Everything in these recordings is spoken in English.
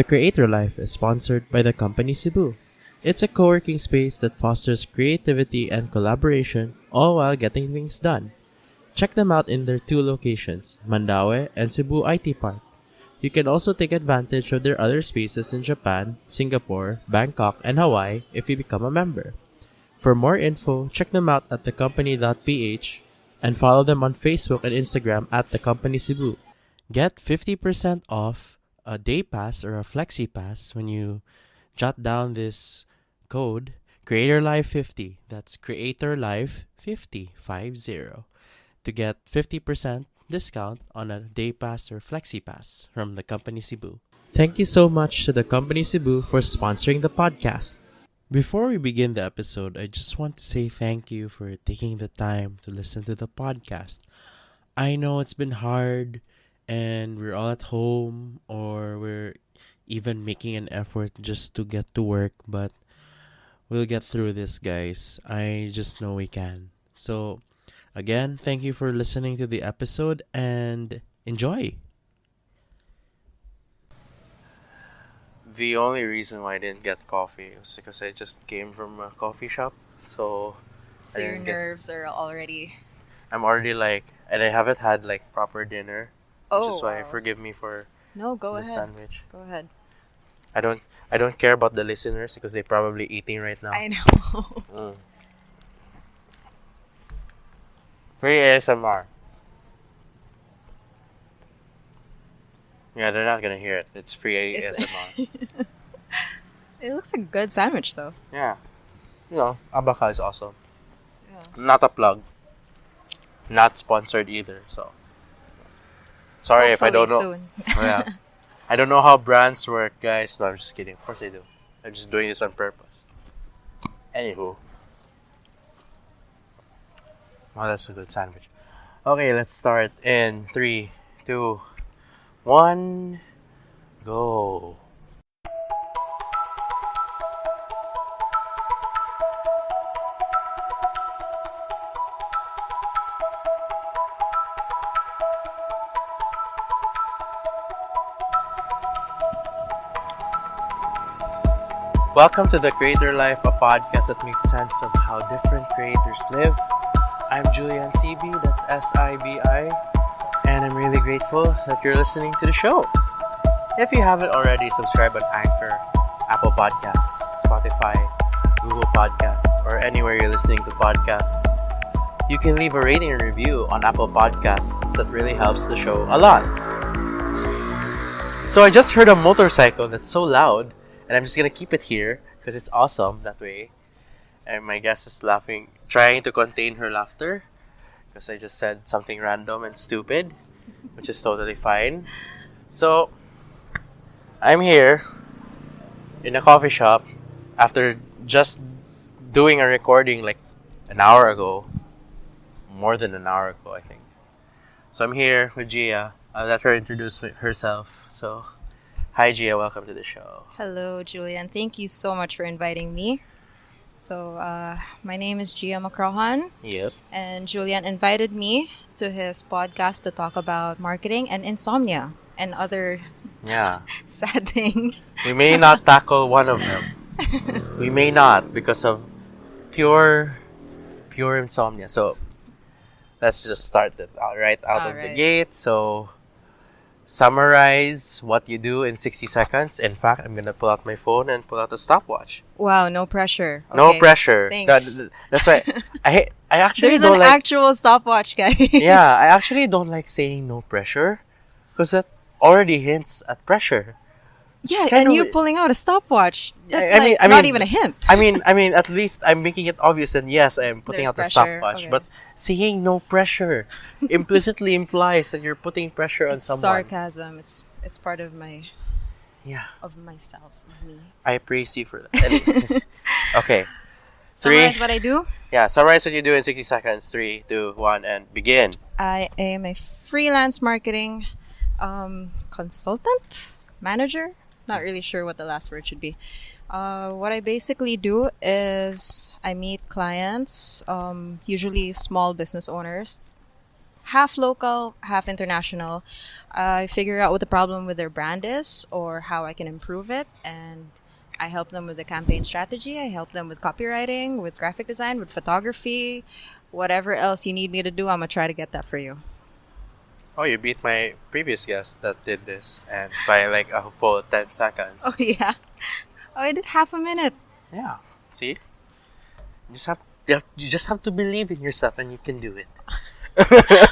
The Creator Life is sponsored by the company Cebu. It's a co-working space that fosters creativity and collaboration, all while getting things done. Check them out in their two locations, Mandaue and Cebu IT Park. You can also take advantage of their other spaces in Japan, Singapore, Bangkok, and Hawaii if you become a member. For more info, check them out at thecompany.ph and follow them on Facebook and Instagram at thecompany.ph. Get 50% off a day pass or a flexi pass when you jot down this code CreatorLife50. That's CreatorLife50 to get 50% discount on a day pass or flexi pass from the company Cebu. Thank you so much to the company Cebu for sponsoring the podcast. Before we begin the episode, I just want to say thank you for taking the time to listen to the podcast. I know it's been hard and we're all at home or we're even making an effort just to get to work, but we'll get through this, guys. I just know we can. So, again, thank you for listening to the episode and enjoy. The only reason why I didn't get coffee was because I just came from a coffee shop. So your nerves are already... I'm already and I haven't had proper dinner. Oh, which is why wow. forgive me for No, go the ahead. sandwich. Go ahead. I don't care about the listeners because they're probably eating right now. I know. Free ASMR. Yeah, they're not gonna hear it. It's free ASMR. It looks like a good sandwich, though. Yeah. Abaca is awesome. Yeah. Not a plug. Not sponsored either, so. Sorry if I don't know. Soon. Oh, yeah. I don't know how brands work, guys. No, I'm just kidding. Of course I do. I'm just doing this on purpose. Anywho. Oh, that's a good sandwich. Okay, let's start in 3, 2, 1, go. Welcome to The Creator Life, a podcast that makes sense of how different creators live. I'm Julian CB, that's SIBI, and I'm really grateful that you're listening to the show. If you haven't already, subscribe on Anchor, Apple Podcasts, Spotify, Google Podcasts, or anywhere you're listening to podcasts. You can leave a rating and review on Apple Podcasts. That really helps the show a lot. So I just heard a motorcycle that's so loud, and I'm just gonna keep it here because it's awesome that way. And my guest is laughing, trying to contain her laughter because I just said something random and stupid, which is totally fine. So, I'm here in a coffee shop after just doing a recording an hour ago. More than an hour ago, I think. So, I'm here with Gia. I'll let her introduce herself. So, hi Gia, welcome to the show. Hello, Julian. Thank you so much for inviting me. So, my name is Gia Macrohon. Yep. And Julian invited me to his podcast to talk about marketing and insomnia and other sad things. We may not tackle one of them. We may not because of pure insomnia. So, let's just start it right out of the gate. So, summarize what you do in 60 seconds. In fact, I'm going to pull out my phone and pull out a stopwatch. Wow, no pressure. Okay. No pressure. Thanks. That's why I actually There's don't an actual stopwatch, guys. Yeah, I actually don't like saying no pressure because that already hints at pressure. Yeah, and you pulling out a stopwatch. That's I mean, not even a hint. I mean, at least I'm making it obvious, and yes, I am putting There's out the pressure. stopwatch. Okay. But saying no pressure implicitly implies that you're putting pressure on It's someone. sarcasm. It's part of my myself, of me. I praise you for that. Anyway. Okay. Summarize what I do. Yeah, summarize what you do in 60 seconds. 3, 2, 1, and begin. I am a freelance marketing consultant, manager. Not really sure what the last word should be. What I basically do is I meet clients, usually small business owners, half local, half international. I figure out what the problem with their brand is or how I can improve it, and I help them with the campaign strategy. I help them with copywriting, with graphic design, with photography, whatever else you need me to do. I'm gonna try to get that for you. Oh, you beat my previous guest that did this, and by like a full 10 seconds. Oh yeah. Oh, I did half a minute. Yeah. See? You just have to believe in yourself, and you can do it.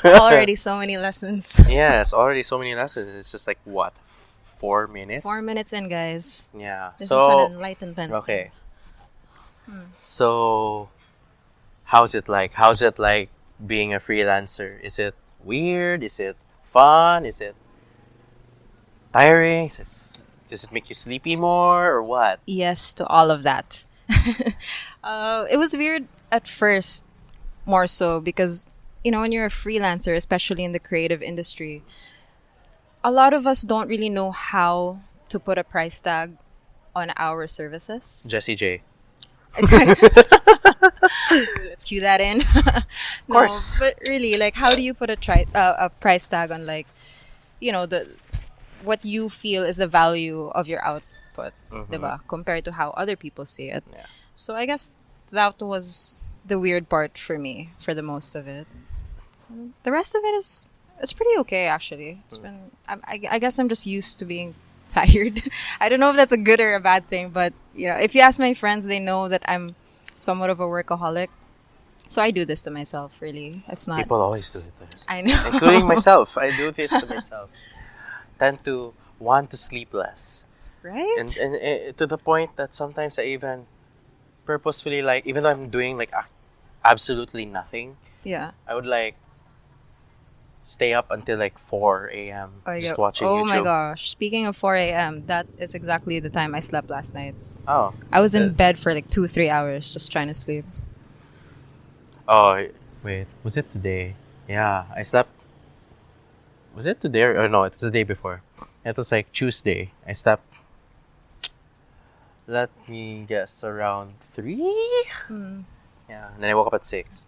Already so many lessons. Yes, already so many lessons. It's just like what, 4 minutes? 4 minutes in, guys. Yeah. This so is an enlightenment. okay. So, how's it like? How's it like being a freelancer? Is it weird? Is it fun? Is it tiring? Does it make you sleepy more or what? Yes to all of that. It was weird at first, more so because, when you're a freelancer, especially in the creative industry, a lot of us don't really know how to put a price tag on our services. Jesse J. Let's cue that in. Of course. But really, like, how do you put a price tag on, like, the what you feel is the value of your output, diba? Compared to how other people see it. Yeah. So I guess that was the weird part for me for the most of it. The rest of it it's pretty okay, actually. It's been I guess I'm just used to being tired. I don't know if that's a good or a bad thing, but if you ask my friends, they know that I'm somewhat of a workaholic. So I do this to myself, really. It's not. People always do it to themselves. I know. Including myself. I do this to myself. Tend to want to sleep less. Right? And to the point that sometimes I even purposefully, like, even though I'm doing like absolutely nothing, Yeah. I would like stay up until like 4 a.m. just watching YouTube. Oh my gosh. Speaking of 4 a.m., that is exactly the time I slept last night. Oh. I was in bed for like 2-3 hours just trying to sleep. Oh, wait. Was it today? Yeah, I slept. Was it today or no? It's the day before. It was like Tuesday. I slept. Let me guess, around 3? Yeah, and then I woke up at 6.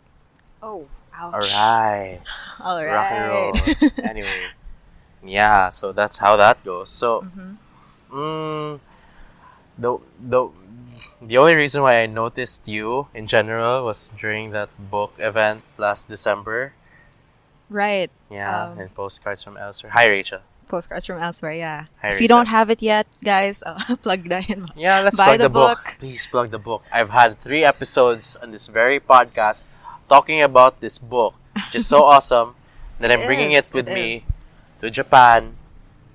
Oh, ouch. Alright. All right. Rock and roll. Anyway. Yeah, so that's how that goes. So, the only reason why I noticed you in general was during that book event last December. Right. Yeah, and postcards from elsewhere. Hi, Rachel. Postcards from elsewhere, yeah. Hi, If you don't have it yet, guys, plug that in. Yeah, let's Buy plug the book. Please plug the book. I've had 3 episodes on this very podcast talking about this book, which is so awesome that I'm bringing it with me to Japan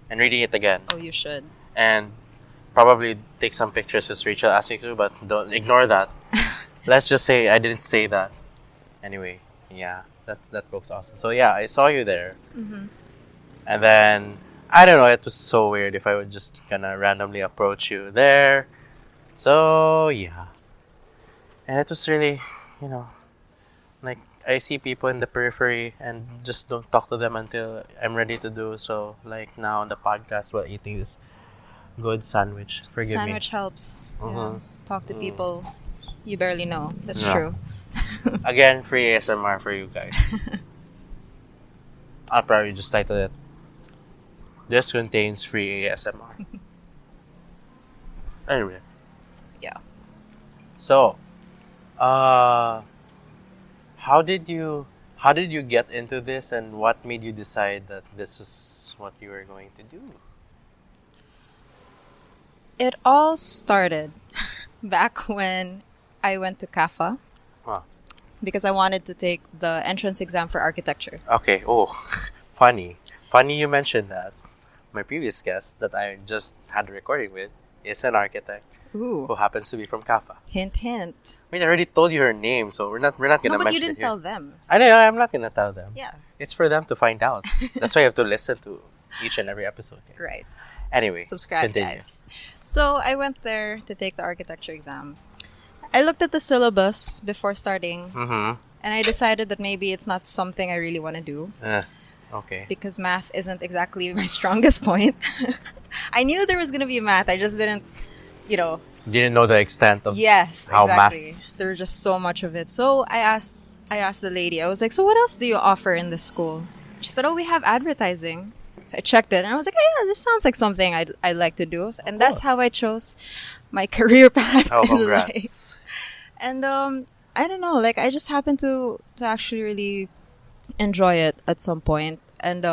and reading it again. Oh, you should. And probably take some pictures with Rachel asking you, but don't ignore that. Let's just say I didn't say that. Anyway, yeah, that book's awesome. So yeah, I saw you there. And then, I don't know, it was so weird if I would just gonna randomly approach you there. So, yeah. And it was really, like, I see people in the periphery and just don't talk to them until I'm ready to do so. Like now on the podcast while eating this good sandwich. Forgive me. Sandwich helps. Yeah. Talk to people you barely know. That's Yeah. true. Again, free ASMR for you guys. I'll probably just title it, "This contains free ASMR." Anyway. Yeah. So, how did you get into this, and what made you decide that this was what you were going to do? It all started back when I went to CAFA Huh. because I wanted to take the entrance exam for architecture. Okay. Oh, funny you mentioned that. My previous guest that I just had a recording with is an architect Ooh. who happens to be from CAFA. Hint, hint. I mean, I already told you her name, so we're not gonna No, but mention you it didn't here. tell them. I know, I'm not gonna tell them. Yeah. It's for them to find out. That's why you have to listen to each and every episode. Guys. Right. Anyway, Subscribe, continue. guys. So I went there to take the architecture exam. I looked at the syllabus before starting, Mm-hmm. and I decided that maybe it's not something I really want to do Okay. because math isn't exactly my strongest point. I knew there was going to be math. I just didn't, you know. You didn't know the extent of Yes, how exactly. There was just so much of it. So I asked I asked the lady, I was like, so what else do you offer in this school? She said, oh, we have advertising. So I checked it and I was like, oh, yeah, this sounds like something I'd like to do. And that's how I chose my career path Oh, in life. congrats. And I don't know, like I just happened to actually really enjoy it at some point. And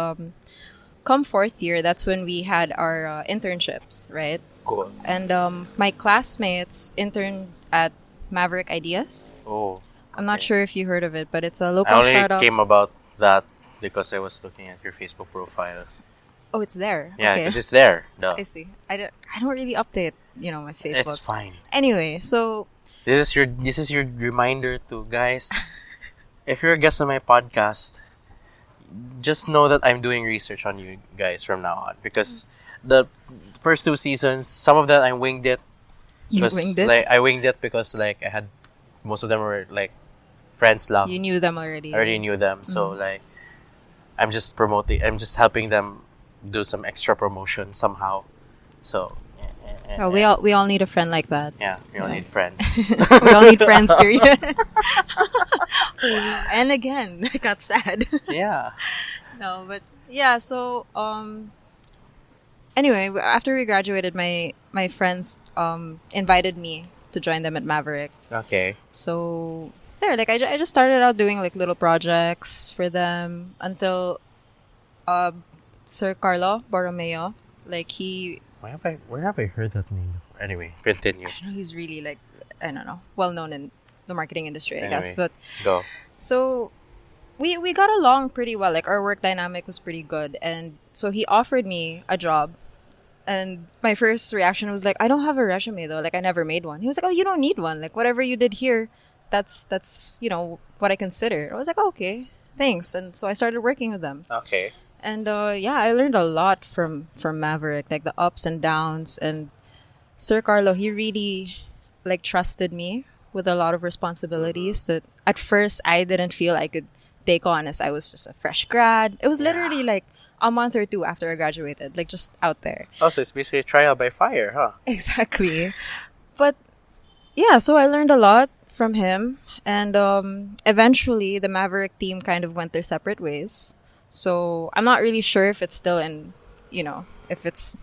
come fourth year, that's when we had our internships, right? Cool. And my classmates interned at Maverick Ideas. Oh. I'm not okay. sure if you heard of it, but it's a I local only startup. came about that because I was looking at your Facebook profile. Oh, it's there. Yeah, Okay. because it's there. Duh. I see. I don't really update, my Facebook. It's fine. Anyway, so This is your reminder to guys. If you're a guest on my podcast, just know that I'm doing research on you guys from now on, because the first 2 seasons, some of that I winged it. you 'Cause, winged it. Like I winged it because like I had most of them were like friends lang. You knew them already. I already knew them, so like I'm just helping them do some extra promotion somehow. So Oh, we all need a friend like that. yeah, we all need friends. We all need friends, period. And again, I got sad. Yeah. No, but yeah, so anyway, after we graduated, my friends invited me to join them at Maverick. Okay. So there, like I just started out doing like little projects for them until Sir Carlo Borromeo, like he, Where have I heard that name before? Anyway, continue. I know he's really like, I don't know, well known in the marketing industry, I guess. Anyway. But Go. so we got along pretty well. Like our work dynamic was pretty good, and so he offered me a job. And my first reaction was like, I don't have a resume though. Like I never made one. He was like, oh, you don't need one. Like whatever you did here, that's what I consider. I was like, oh, okay, thanks. And so I started working with them. Okay. And yeah, I learned a lot from Maverick, like the ups and downs. And Sir Carlo, he really like trusted me with a lot of responsibilities that at first I didn't feel I could take on, as I was just a fresh grad. It was literally like a month or two after I graduated, like just out there. Oh, so it's basically a trial by fire, huh? Exactly. But yeah, so I learned a lot from him. And eventually the Maverick team kind of went their separate ways. So I'm not really sure if it's still if it's,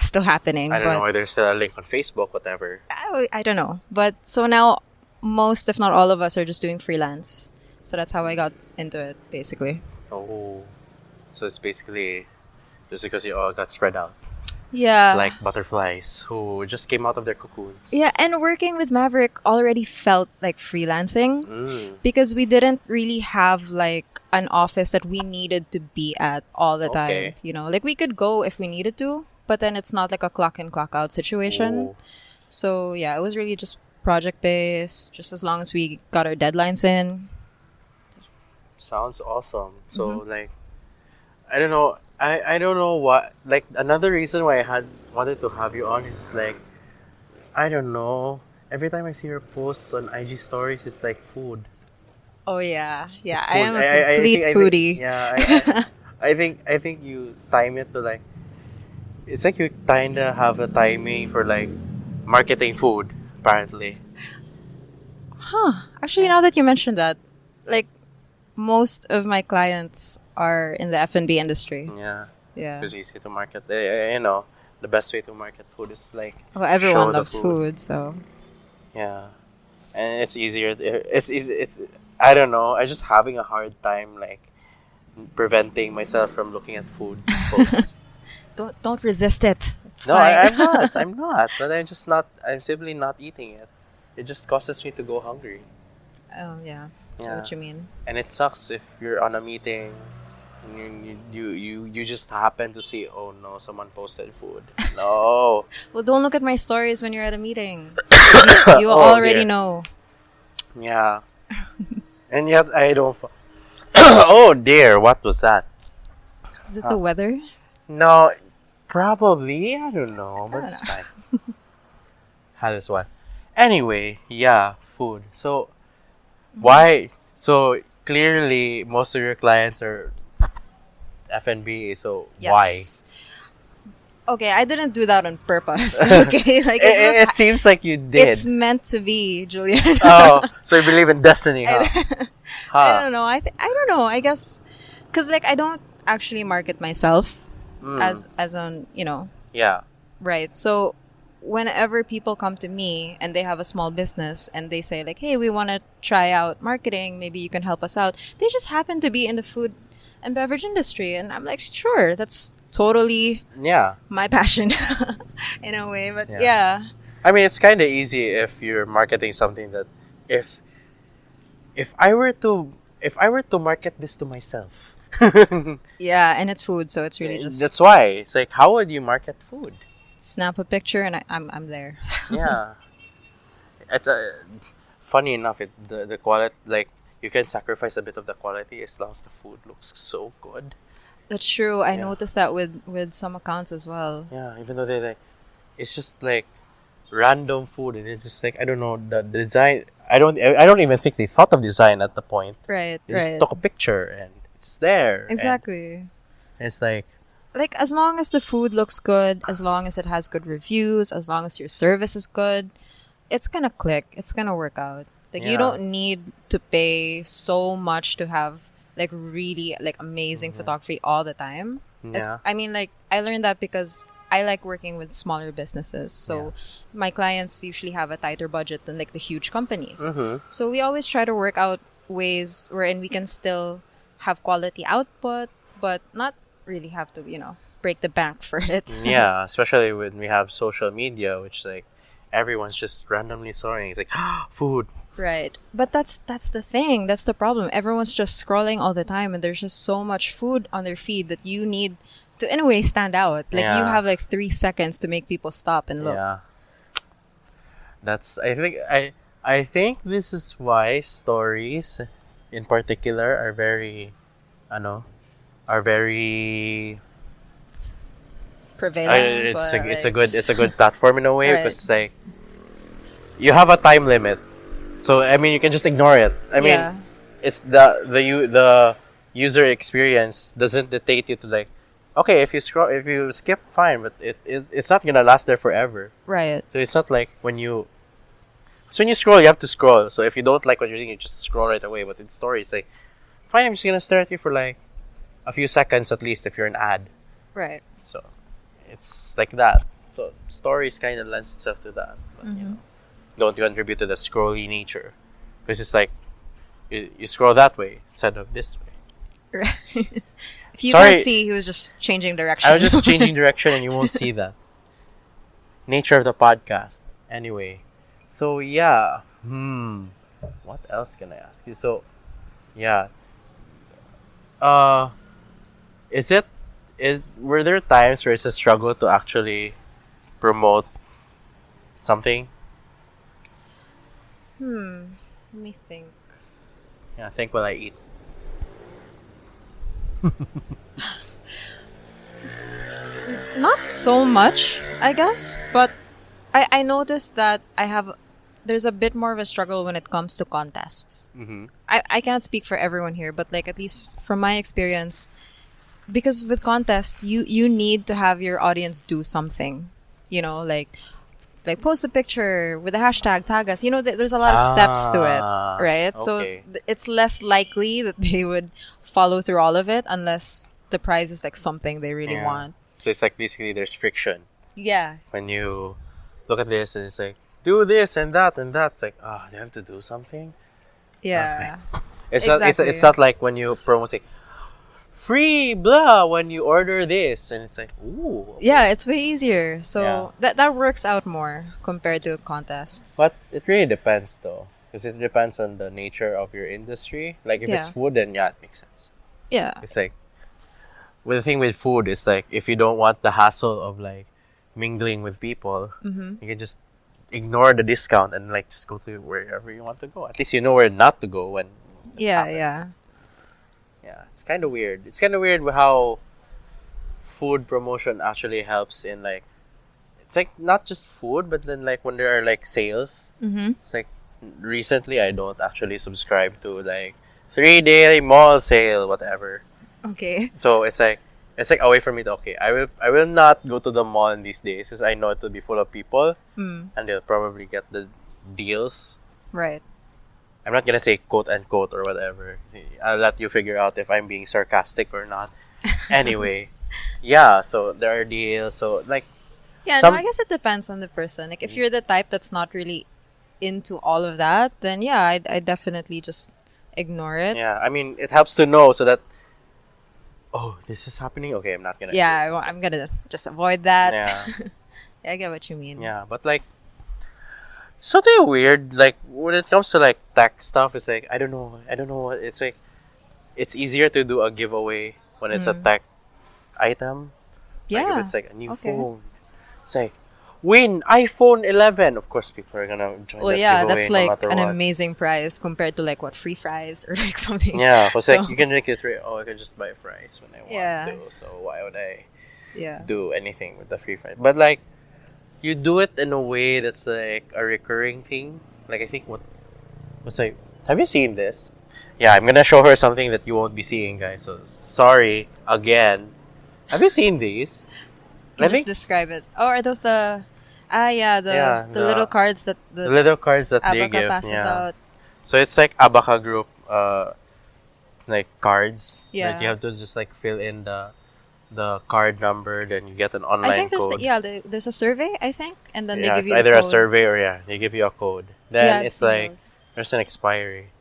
still happening. I don't know why there's still a link on Facebook, whatever. I don't know. But so now most, if not all of us, are just doing freelance. So that's how I got into it, basically. Oh. So it's basically just because you all got spread out. Yeah. Like butterflies who just came out of their cocoons. Yeah, and working with Maverick already felt like freelancing because we didn't really have like an office that we needed to be at all the time. Okay. Like we could go if we needed to, but then it's not like a clock in, clock out situation. Oh. So yeah, it was really just project based, just as long as we got our deadlines in. Sounds awesome. So like, I don't know. I don't know what, like, another reason why I wanted to have you on is like, I don't know. Every time I see your posts on IG stories, it's like food. Oh yeah, yeah. It's I am food. a complete foodie. I think you time it to like, it's like you kinda have a timing for like marketing food, apparently. Huh. Actually, now that you mentioned that, like, most of my clients are in the F&B industry. Yeah. Yeah. It's easy to market. The best way to market food is like, Well, everyone show the loves food, so. yeah, and it's easier. It's easy. It's, I don't know. I'm just having a hard time like preventing myself from looking at food posts. Don't resist it. It's No, fine. I'm not. I'm not. But I'm just not. I'm simply not eating it. It just causes me to go hungry. Oh yeah. I know Yeah. what you mean. And it sucks if you're on a meeting and you just happen to see, oh no, someone posted food. No. Well, don't look at my stories when you're at a meeting. You Oh, already dear. know. Yeah. And yet I don't. Oh dear, what was that? Is it the weather? No, probably. I don't know, but it's fine. How does what? Anyway, yeah, food. So, why? So clearly, most of your clients are F&B. So why? Yes. Okay, I didn't do that on purpose. Okay, like It seems like you did. it's meant to be, Julian. Oh, so you believe in destiny, huh? I Huh. don't know. I don't know. I guess because like I don't actually market myself Mm. as on Yeah. right. So whenever people come to me and they have a small business and they say like, "Hey, we want to try out marketing. Maybe you can help us out." They just happen to be in the food and beverage industry, and I'm like, "Sure, that's totally Yeah. my passion in a way." But Yeah. yeah, I mean, it's kind of easy if you're marketing something that if if I were to if I were to market this to myself. yeah, and it's food, so it's really just That's why. It's like, how would you market food? snap a picture and I'm there. Yeah. It's, funny enough, the quality, like, you can sacrifice a bit of the quality as long as the food looks so good. That's true. I Yeah. noticed that with some accounts as well. Yeah, even though they're like, it's just like random food, and it's just like, I don't know, the design. I don't even think they thought of design at the point. Right, They just right. took a picture and it's there. And Exactly. it's like, Like as long as the food looks good, as long as it has good reviews, as long as your service is good, it's gonna click. It's gonna work out. Like you Yeah. don't need to pay so much to have like really like amazing photography all the time. Yeah. I mean, like I learned that because I like working with smaller businesses. So my clients usually have a tighter budget than like the huge companies. Mhm. So we always try to work out ways wherein we can still have quality output, but not really have to, break the bank for it. Yeah, especially when we have social media, which like everyone's just randomly soaring. It's like food. Right. But that's the thing. That's the problem. Everyone's just scrolling all the time and there's just so much food on their feed that you need to in a way stand out. Like you Yeah. have like 3 seconds to make people stop and look. Yeah. That's I think this is why stories in particular are very are very Prevailing. it's a good platform in a way Right. because like you have a time limit. So I mean you can just ignore it. I mean Yeah. it's the user experience doesn't dictate you to like okay if you skip fine but it's not gonna last there forever. Right. So it's not like when you scroll you have to scroll. So if you don't like what you're doing you just scroll right away. But in stories like fine I'm just gonna stare at you for like a few seconds at least if you're an ad. Right. So it's like that. So stories kind of lends itself to that. But, don't contribute to the scrolly nature. Because it's like, you scroll that way instead of this way. Right. If you Sorry. can't see, he was just changing direction. I was just changing direction and you won't see that. Nature of the podcast. Anyway. So, yeah. What else can I ask you? So, yeah. Were there times where it's a struggle to actually promote something? Let me think. Yeah, think while I eat. Not so much, I guess, but I noticed that there's a bit more of a struggle when it comes to contests. Mm-hmm. I can't speak for everyone here, but like at least from my experience, because with contests, you need to have your audience do something, like post a picture with a hashtag, tag us. There's a lot of steps to it, right? So Okay. it's less likely that they would follow through all of it unless the prize is like something they really Yeah. want. So it's like basically there's friction Yeah, when you look at this and it's like do this and that and that. It's like you have to do something. yeah. It's Exactly. it's not like when you promote like free blah when you order this and it's like ooh. Yeah, it's way easier. So Yeah. that works out more compared to contests. But it really depends though, because it depends on the nature of your industry. Like if it's Yeah. food, then yeah, it makes sense. Yeah. It's like, the thing with food is like if you don't want the hassle of like mingling with people, you can just ignore the discount and like just go to wherever you want to go. At least you know where not to go when. it Yeah, happens. yeah. Yeah, it's kind of weird. It's kind of weird how food promotion actually helps in like. It's like not just food, but then like when there are like sales. Mm-hmm. It's like recently I don't actually subscribe to like 3-day mall sale, whatever. Okay. So it's like a way for me to I will not go to the mall in these days because I know it will be full of people Mm, and they'll probably get the deals. right. I'm not gonna say quote unquote or whatever. I'll let you figure out if I'm being sarcastic or not. Anyway, yeah. So there are deals. So like Yeah, some no, I guess it depends on the person. Like, if you're the type that's not really into all of that, then yeah, I definitely just ignore it. yeah. I mean, it helps to know so that this is happening. Okay, I'm not gonna. do Yeah, it. I'm gonna just avoid that. Yeah. Yeah, I get what you mean. Yeah, but like something weird, like when it comes to like tech stuff, it's like I don't know. It's like it's easier to do a giveaway when it's a tech item. Like if Yeah. it's like a new Okay. phone, it's like win iPhone 11. Of course, people are gonna join Well, that yeah, giveaway that's no like matter an what. amazing price compared to like what, free fries or like something. Yeah, because like So- you can make it three. I can just buy fries when I want Yeah. to. So why would I Yeah. do anything with the free fries? But like you do it in a way that's like a recurring thing. Like I think what was like, have you seen this? Yeah, I'm gonna show her something that you won't be seeing, guys. So sorry again. Have you seen these? Can I just think describe it. Oh, are those the the the little cards that the the little cards that they Abaca give. passes Yeah. out? So it's like Abaca group, like cards. Yeah. That you have to just like fill in the card number, then you get an online I think there's code. there's a survey, I think, and then Yeah, they give it's you either the a code. survey or they give you a code. Yeah, Then I've it's seen like those. there's an expiry.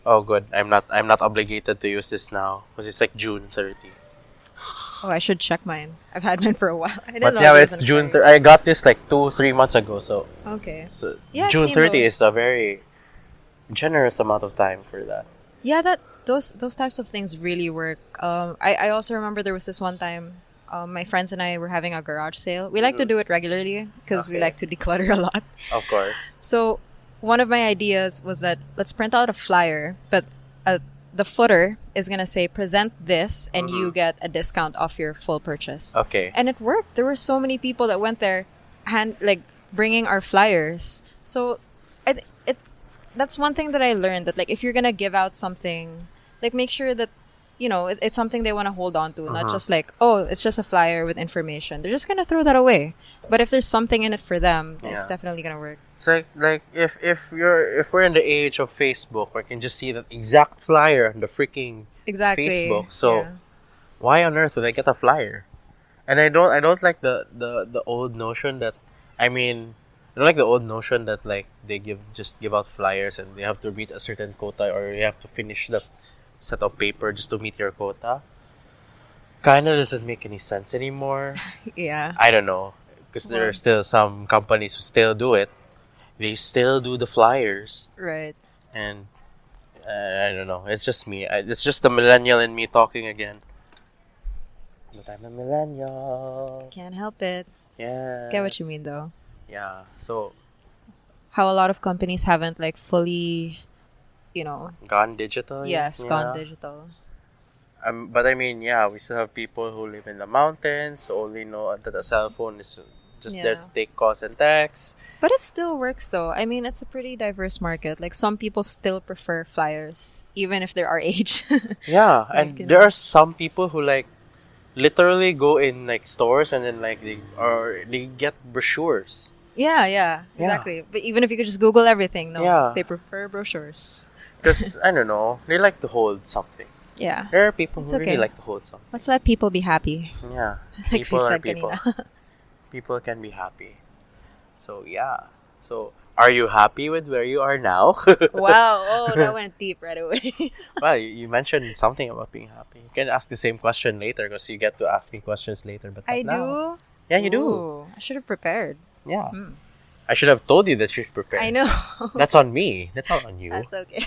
Oh, good. I'm not obligated to use this now because it's like June 30. Oh, I should check mine. I've had mine for a while. I didn't But know yeah, there was it's an June. expiry. I got this like 2-3 months ago. So Okay. Yeah, I've June seen 30 those. is a very generous amount of time for that. Yeah, those types of things really work. I also remember there was this one time, my friends and I were having a garage sale. We like to do it regularly because we Okay. like to declutter a lot. Of course. So one of my ideas was that let's print out a flyer, but the footer is gonna say present this, and you get a discount off your full purchase. Okay. And it worked. There were so many people that went there, bringing our flyers. So, that's one thing that I learned, that like if you're gonna give out something, like make sure that it's something they want to hold on to, not just like, oh, it's just a flyer with information. They're just gonna throw that away. But if there's something in it for them, it's Yeah. definitely gonna work. It's like if we're in the age of Facebook, where you can just see that exact flyer on the freaking Exactly. Facebook. So Yeah. why on earth would I get a flyer? And I don't like the old notion that I don't like the old notion that like they give out flyers and they have to meet a certain quota, or you have to finish the set of paper just to meet your quota. Kind of doesn't make any sense anymore. Yeah. I don't know, because there are still some companies who still do it. They still do the flyers, Right. and I don't know. It's just me. It's just the millennial in me talking again. But I'm a millennial. Can't help it. Yeah. Get what you mean, though. Yeah. So How a lot of companies haven't like fully, gone digital. yes, yeah. gone digital. But yeah, we still have people who live in the mountains who only know that a cell phone is just there Yeah. to take calls and texts. But it still works, though. I mean, it's a pretty diverse market. Like, some people still prefer flyers, even if they're our age. Yeah, Like, and you there know. are some people who like literally go in like stores and then like they get brochures. Yeah, Yeah. exactly. But even if you could just Google everything, no, Yeah. they prefer brochures. Because I don't know, they like to hold something. Yeah. There are people It's who okay. really like to hold something. Let's let people be happy. Yeah, Like people we are said people. kanina. People can be happy. So yeah. So are you happy with where you are now? Wow. Oh, that went deep right away. Well, you mentioned something about being happy. You can ask the same question later because you get to ask me questions later. But not I now. do. Yeah, you do. Ooh, I should have prepared. Yeah. Hmm. I should have told you that you should prepare. I know. That's on me. That's not on you. That's okay.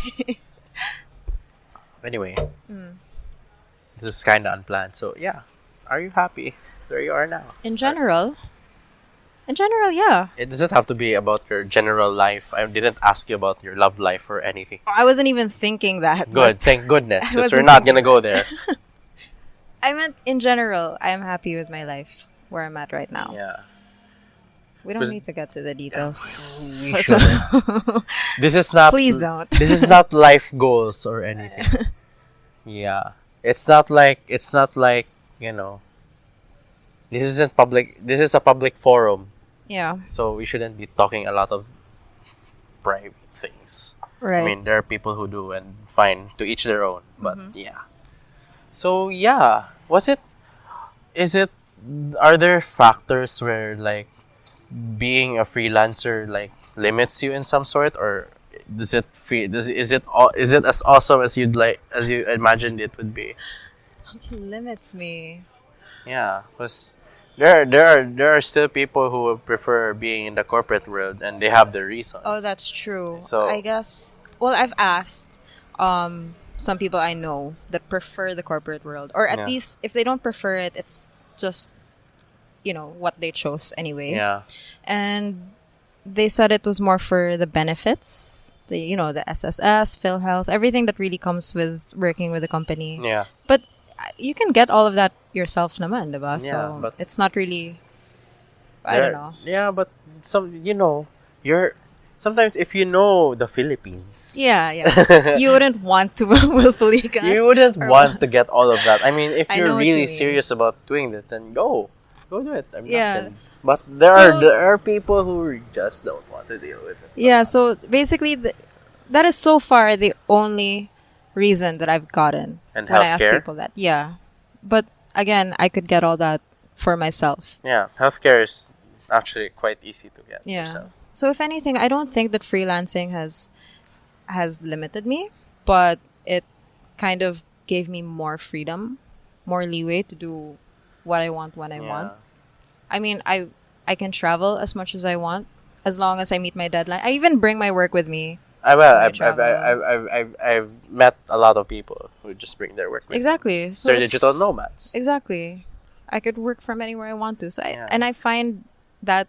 Anyway, Mm. this is kind of unplanned. So yeah, are you happy where you are now? In general, yeah. It doesn't have to be about your general life. I didn't ask you about your love life or anything. I wasn't even thinking that. Good, but thank goodness, I because we're wasn't not thinking gonna go there. I meant in general, I am happy with my life where I'm at right now. Yeah, We don't Was- need to get to the details. we So- this is not. Please don't. This is not life goals or anything. Yeah, it's not like you know. This isn't public. This is a public forum, Yeah. so we shouldn't be talking a lot of private things. Right. I mean, there are people who do, and fine, to each their own. But yeah. So yeah, is it, are there factors where like being a freelancer like limits you in some sort, or is it as awesome as you imagined it would be? Limits me. Yeah, because there are still people who would prefer being in the corporate world, and they have their reasons. Oh, that's true. So- I guess. Well, I've asked some people I know that prefer the corporate world, or at Yeah. least if they don't prefer it, it's just what they chose anyway. Yeah, And they said it was more for the benefits, the SSS, PhilHealth, everything that really comes with working with a company. yeah. But you can get all of that yourself naman, diba? Yeah, So but- it's not really. I don't know. Yeah, but you're sometimes if you know the Philippines, Yeah, yeah. You wouldn't want to willfully get. you wouldn't or want to get all of that. I mean, if I you're know what you really mean. serious about doing that, then go do it. I'm Yeah. not gonna, but So- there are people who just don't want to deal with it. Yeah, so basically, that is so far the only reason that I've gotten And when I ask healthcare? people that. Yeah. But again, I could get all that for myself. Yeah, healthcare is actually quite easy to get. Yeah. yourself. So if anything, I don't think that freelancing has limited me, but it kind of gave me more freedom, more leeway to do what I want when I want. I mean, I can travel as much as I want as long as I meet my deadline. I even bring my work with me. I've met a lot of people who just bring their work with them. Exactly. So They're it's- digital nomads. Exactly. I could work from anywhere I want to. So Yeah. I find that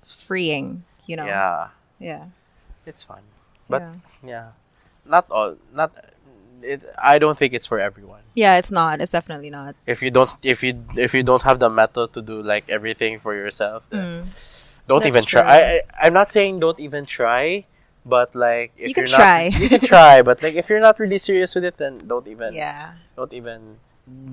freeing, Yeah, Yeah. it's fun, but yeah. yeah, not all. Not it. I don't think it's for everyone. Yeah, it's not. It's definitely not. If you don't have the method to do like everything for yourself, then don't That's even true. try. I'm not saying don't even try, but like if You you're can not, try. you can try, but like if you're not really serious with it, then don't even. Yeah. Don't even.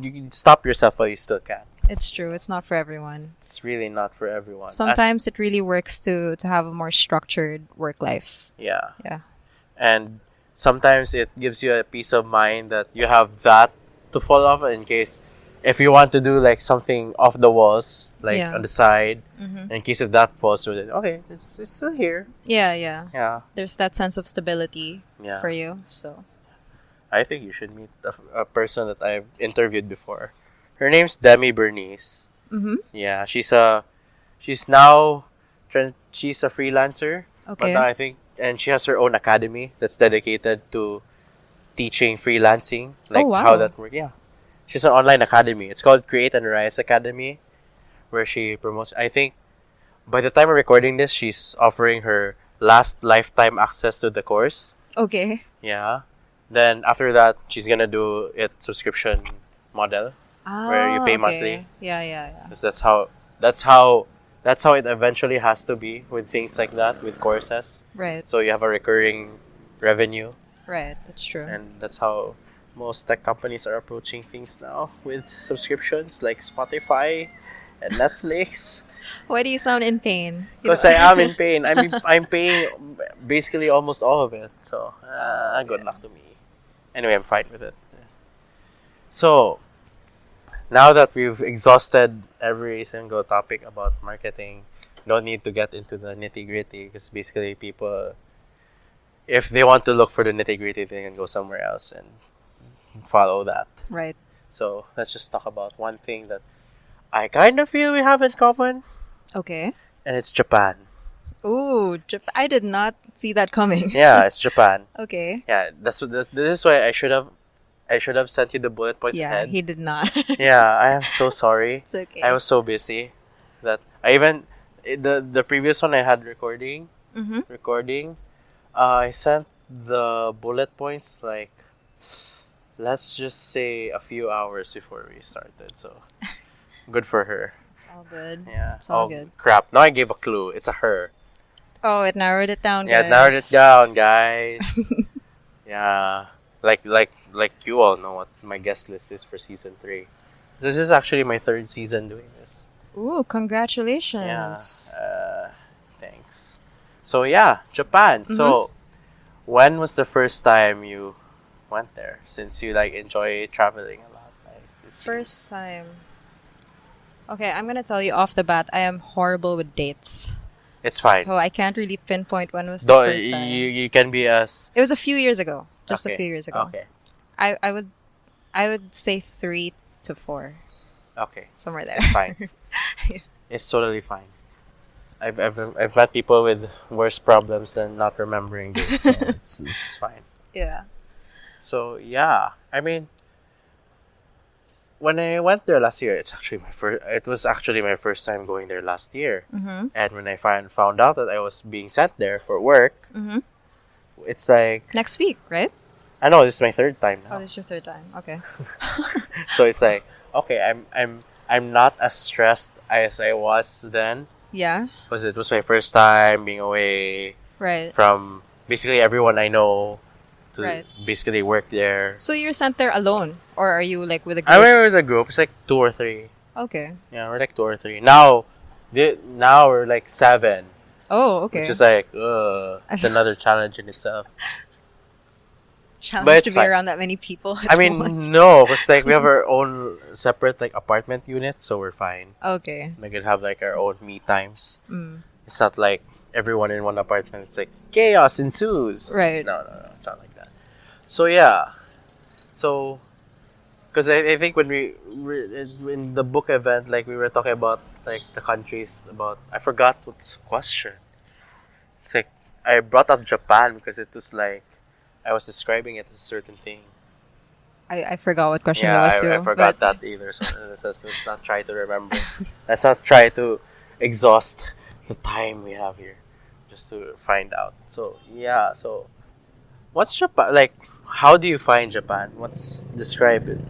You can stop yourself while you still can. It's true. It's not for everyone. It's really not for everyone. Sometimes it really works to have a more structured work life. Yeah. Yeah. And sometimes it gives you a peace of mind that you have that to fall off in case if you want to do like something off the walls, like Yeah. on the side, Mhm. in case if that falls through, then okay, it's still here. Yeah, yeah. Yeah. There's that sense of stability Yeah. for you. So I think you should meet a person that I've interviewed before. Her name's Demi Bernice. Mhm. Yeah, she's now she's a freelancer. But Okay. now I think, and she has her own academy that's dedicated to teaching freelancing, like Oh, wow. how that works. Yeah, she's an online academy. It's called Create and Rise Academy, where she promotes. I think by the time we're recording this, she's offering her last lifetime access to the course. Okay. Yeah. Then after that, she's gonna do it subscription model, where you pay okay. monthly. Yeah, yeah, yeah. because that's how it eventually has to be with things like that, with courses. Right. So you have a recurring revenue, Right. That's true. and that's how most tech companies are approaching things now with subscriptions like Spotify and Netflix. Why do you sound in pain? Because I am in pain. I'm paying basically almost all of it. So good luck to me. Anyway, I'm fine with it. So now that we've exhausted every single topic about marketing, don't need to get into the nitty gritty because basically people, if they want to look for the nitty gritty, they can go somewhere else and follow that. Right. So let's just talk about one thing that I kind of feel we have in common, Okay. and it's Japan. Ooh, I did not see that coming. Yeah, it's Japan. Okay. Yeah, this is why I should have sent you the bullet points Yeah, ahead. he did not. Yeah, I am so sorry. It's okay. I was so busy that I even the previous one I had recording. I sent the bullet points like, let's just say a few hours before we started. So good for her. It's all good. Yeah. It's all Oh, good. crap! Now I gave a clue. It's a her. Oh, it narrowed it down, Yeah, guys. it narrowed it down, guys. Yeah, like you all know what my guest list is for season 3. This is actually my 3rd season doing this. Ooh, congratulations. Yeah. Thanks. So yeah, Japan. So when was the first time you went there? Since you like enjoy traveling a lot, it First seems. time. Okay, I'm gonna tell you off the bat, I am horrible with dates. It's fine. So I can't really pinpoint when was the Though first time. you can be as It was a few years ago. Just a okay. few years ago. Okay. I would say 3 to 4. Okay. Somewhere there. Fine. It's totally fine. I've met people with worse problems than not remembering dates, so it's fine. Yeah. So yeah, I mean, when I went there last year, It was actually my first time going there last year, Mm-hmm. and when I found out that I was being sent there for work, Mm-hmm. it's like Next week, right? I know this is my third time Oh, now. this is your third time. Okay. So it's like okay, I'm not as stressed as I was then. Yeah. Because it was my first time being away Right. from basically everyone I know to Right. basically work there. So you're sent there alone, or are you like with a I group? went with a group. It's like 2 or 3. Okay. Yeah, we're like 2 or 3. Now we're like 7. Oh, okay. Which is like, it's another challenge in itself. Challenge but it's to be fine. around that many people. I At mean, once. no, because like we have our own separate like apartment units, so we're fine. Okay. We can have like our own me times. Mm. It's not like everyone in one apartment. It's like chaos ensues. Right. No, it's not like that. So yeah, so because I think when we in the book event, like we were talking about like the countries about I forgot what's the question. It's like I brought up Japan because it was like I was describing it as a certain thing. I forgot what question Yeah, it was too. I forgot but- that either. So let's not try to remember. Let's not try to exhaust the time we have here just to find out. So yeah, so what's Japan like? How do you find Japan? Describe it?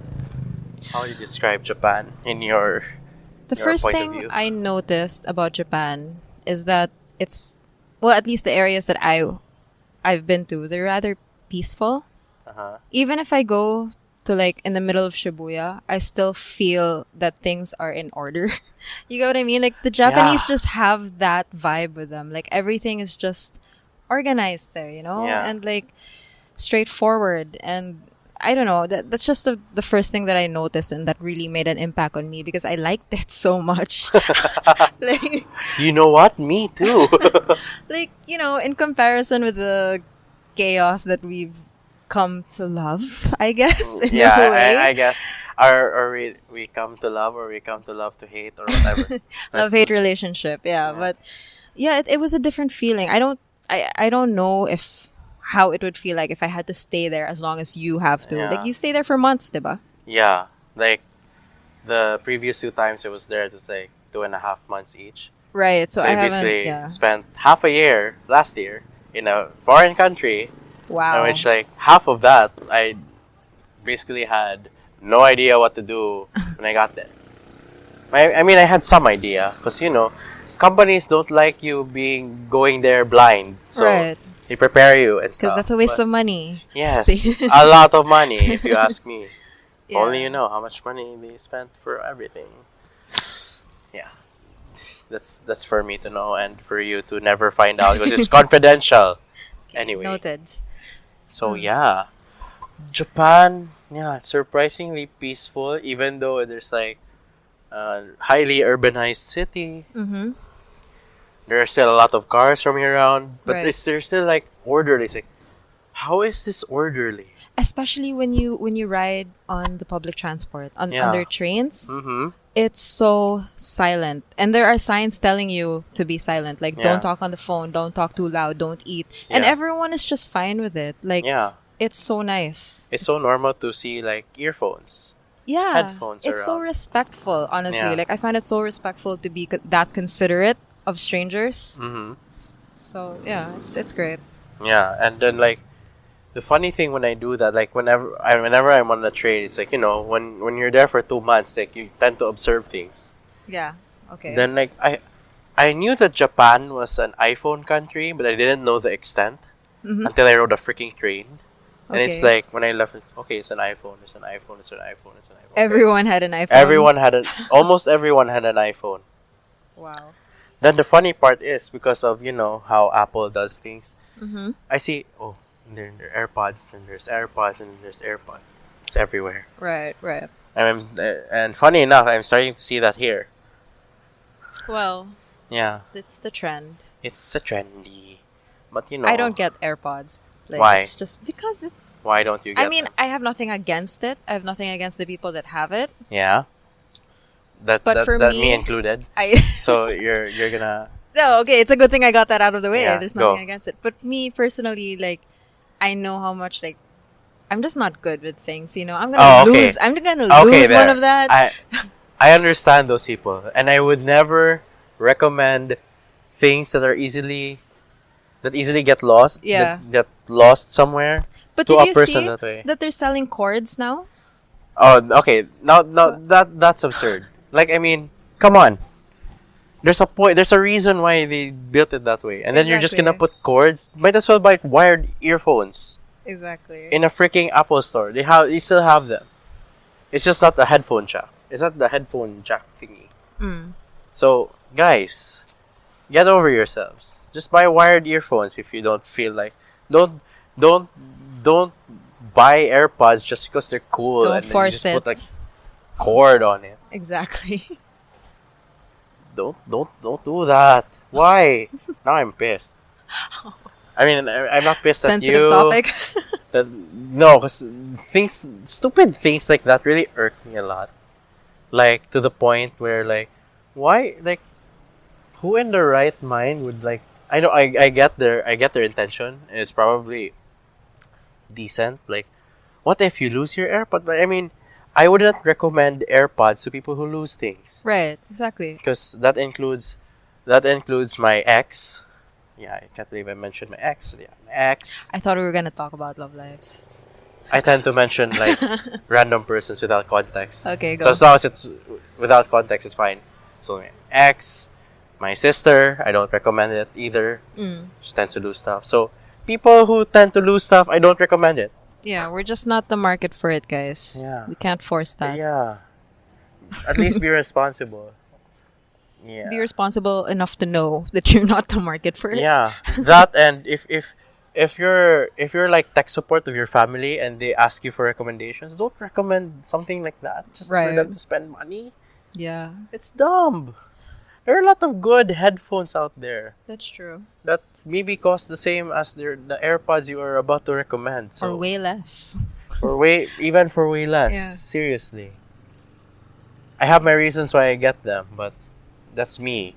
How do you describe Japan in your The your first point of thing view? I noticed about Japan is that it's, well, at least the areas that I've been to, they're rather peaceful. Uh-huh. Even if I go to like in the middle of Shibuya, I still feel that things are in order. You get what I mean? Like the Japanese Yeah. just have that vibe with them. Like everything is just organized there, you know? Yeah. And like straightforward. And I don't know, that's just the first thing that I noticed and that really made an impact on me because I liked it so much. like, You know what? Me too. like, you know, in comparison with the chaos that we've come to love, I guess, in yeah, a way. I guess. Or we come to love or we come to love to hate or whatever. Love-hate relationship, yeah. But yeah, it was a different feeling. I don't know if how it would feel like if I had to stay there as long as you have to. Yeah. Like you stay there for months, diba? Yeah, like the previous 2 times I was there, it was like 2.5 months each. Right. So I I haven't. basically Yeah. spent half a year last year in a foreign country, Wow. in which like half of that I basically had no idea what to do when I got there. I mean, I had some idea because companies don't like you going there blind, so Right. they prepare you and Because stuff. that's a waste but- of money. Yes, a lot of money if you ask me. Yeah. Only you know how much money they spent for everything. Yeah, that's for me to know and for you to never find out because it's confidential. Anyway, Noted. so yeah, Japan, yeah, surprisingly peaceful. Even though there's like a highly urbanized city, Mm-hmm. there are still a lot of cars roaming around, but Right. they're still like orderly. It's like, how is this orderly? Especially when you ride on the public transport on Yeah. their trains, Mm-hmm. it's so silent, and there are signs telling you to be silent, like Yeah. don't talk on the phone, don't talk too loud, don't eat, and Yeah. everyone is just fine with it. Like Yeah, it's so nice. it's so normal to see like earphones. Yeah, headphones it's so around. respectful. Honestly, Yeah. like I find it so respectful to be that considerate of strangers. Mm-hmm. So yeah, it's great. Yeah, and then like the funny thing when I do that, like whenever I'm on the train, it's like when you're there for 2 months, like you tend to observe things. Yeah. Okay. Then like I knew that Japan was an iPhone country, but I didn't know the extent Mhm. until I rode a freaking train. And it's Okay. like when I left, okay, it's an iPhone, it's an iPhone, it's an iPhone, it's an iPhone. Everyone had an iPhone. Almost everyone had an iPhone. Wow. Then the funny part is because of how Apple does things. Mm-hmm. I see. Oh, And then there are AirPods, and there's AirPods, and there's AirPods. It's everywhere. Right. And funny enough, I'm starting to see that here. Well, Yeah, it's the trend. it's a trendy, but you know. I don't get AirPods. Like, Why? It's just because it. Why don't you get? I mean, them? I have nothing against it. I have nothing against the people that have it. Yeah. But for me me- included. I. So you're gonna. No, okay. It's a good thing I got that out of the way. Yeah, There's go. nothing against it. But me personally, like, I know how much like. I'm just not good with things, you know. I'm gonna okay. lose. I'm gonna Okay, lose one there. of that. I understand those people, and I would never recommend things that easily get lost. Yeah. That get lost somewhere. But to did a you person see that way. they're selling cords now? Oh, okay. Now that's absurd. Like, I mean, come on. There's a point. There's a reason why they built it that way, and then you're just gonna Exactly. put cords. Might as well buy wired earphones Exactly. in a freaking Apple store. They still have them. It's just not the headphone jack. It's not the headphone jack thingy. Mm. So, guys, get over yourselves. Just buy wired earphones if you don't feel like. Don't buy AirPods just because they're cool Don't and then you force just it. put like cord on it. Exactly. Don't do that. Why? Now I'm pissed. I mean, I'm not pissed at you. Sensitive topic. No, because stupid things like that really irk me a lot. Like, to the point where, like, why, like, who in their right mind would, like, I know, I get their intention. It's probably decent. Like, what if you lose your AirPod? But I mean, I wouldn't recommend AirPods to people who lose things. Right. Exactly. Because that includes my ex. Yeah, I can't believe I mentioned my ex. Yeah, my ex. I thought we were gonna talk about love lives. I tend to mention like random persons without context. Okay, go. So as long as it's without context, it's fine. So my ex, my sister, I don't recommend it either. She tends to lose stuff. So people who tend to lose stuff, I don't recommend it. Yeah, we're just not the market for it, guys. Yeah. We can't force that. Yeah. At least be responsible. Yeah. Be responsible enough to know that you're not the market for it. Yeah, that, and if you're like tech support of your family and they ask you for recommendations, don't recommend something like that just for Right. them to spend money. Yeah, It's dumb. There are a lot of good headphones out there that's true. that maybe cost the same as the AirPods you are about to recommend. So Or way less. for way less. Yeah. Seriously, I have my reasons why I get them, but that's me.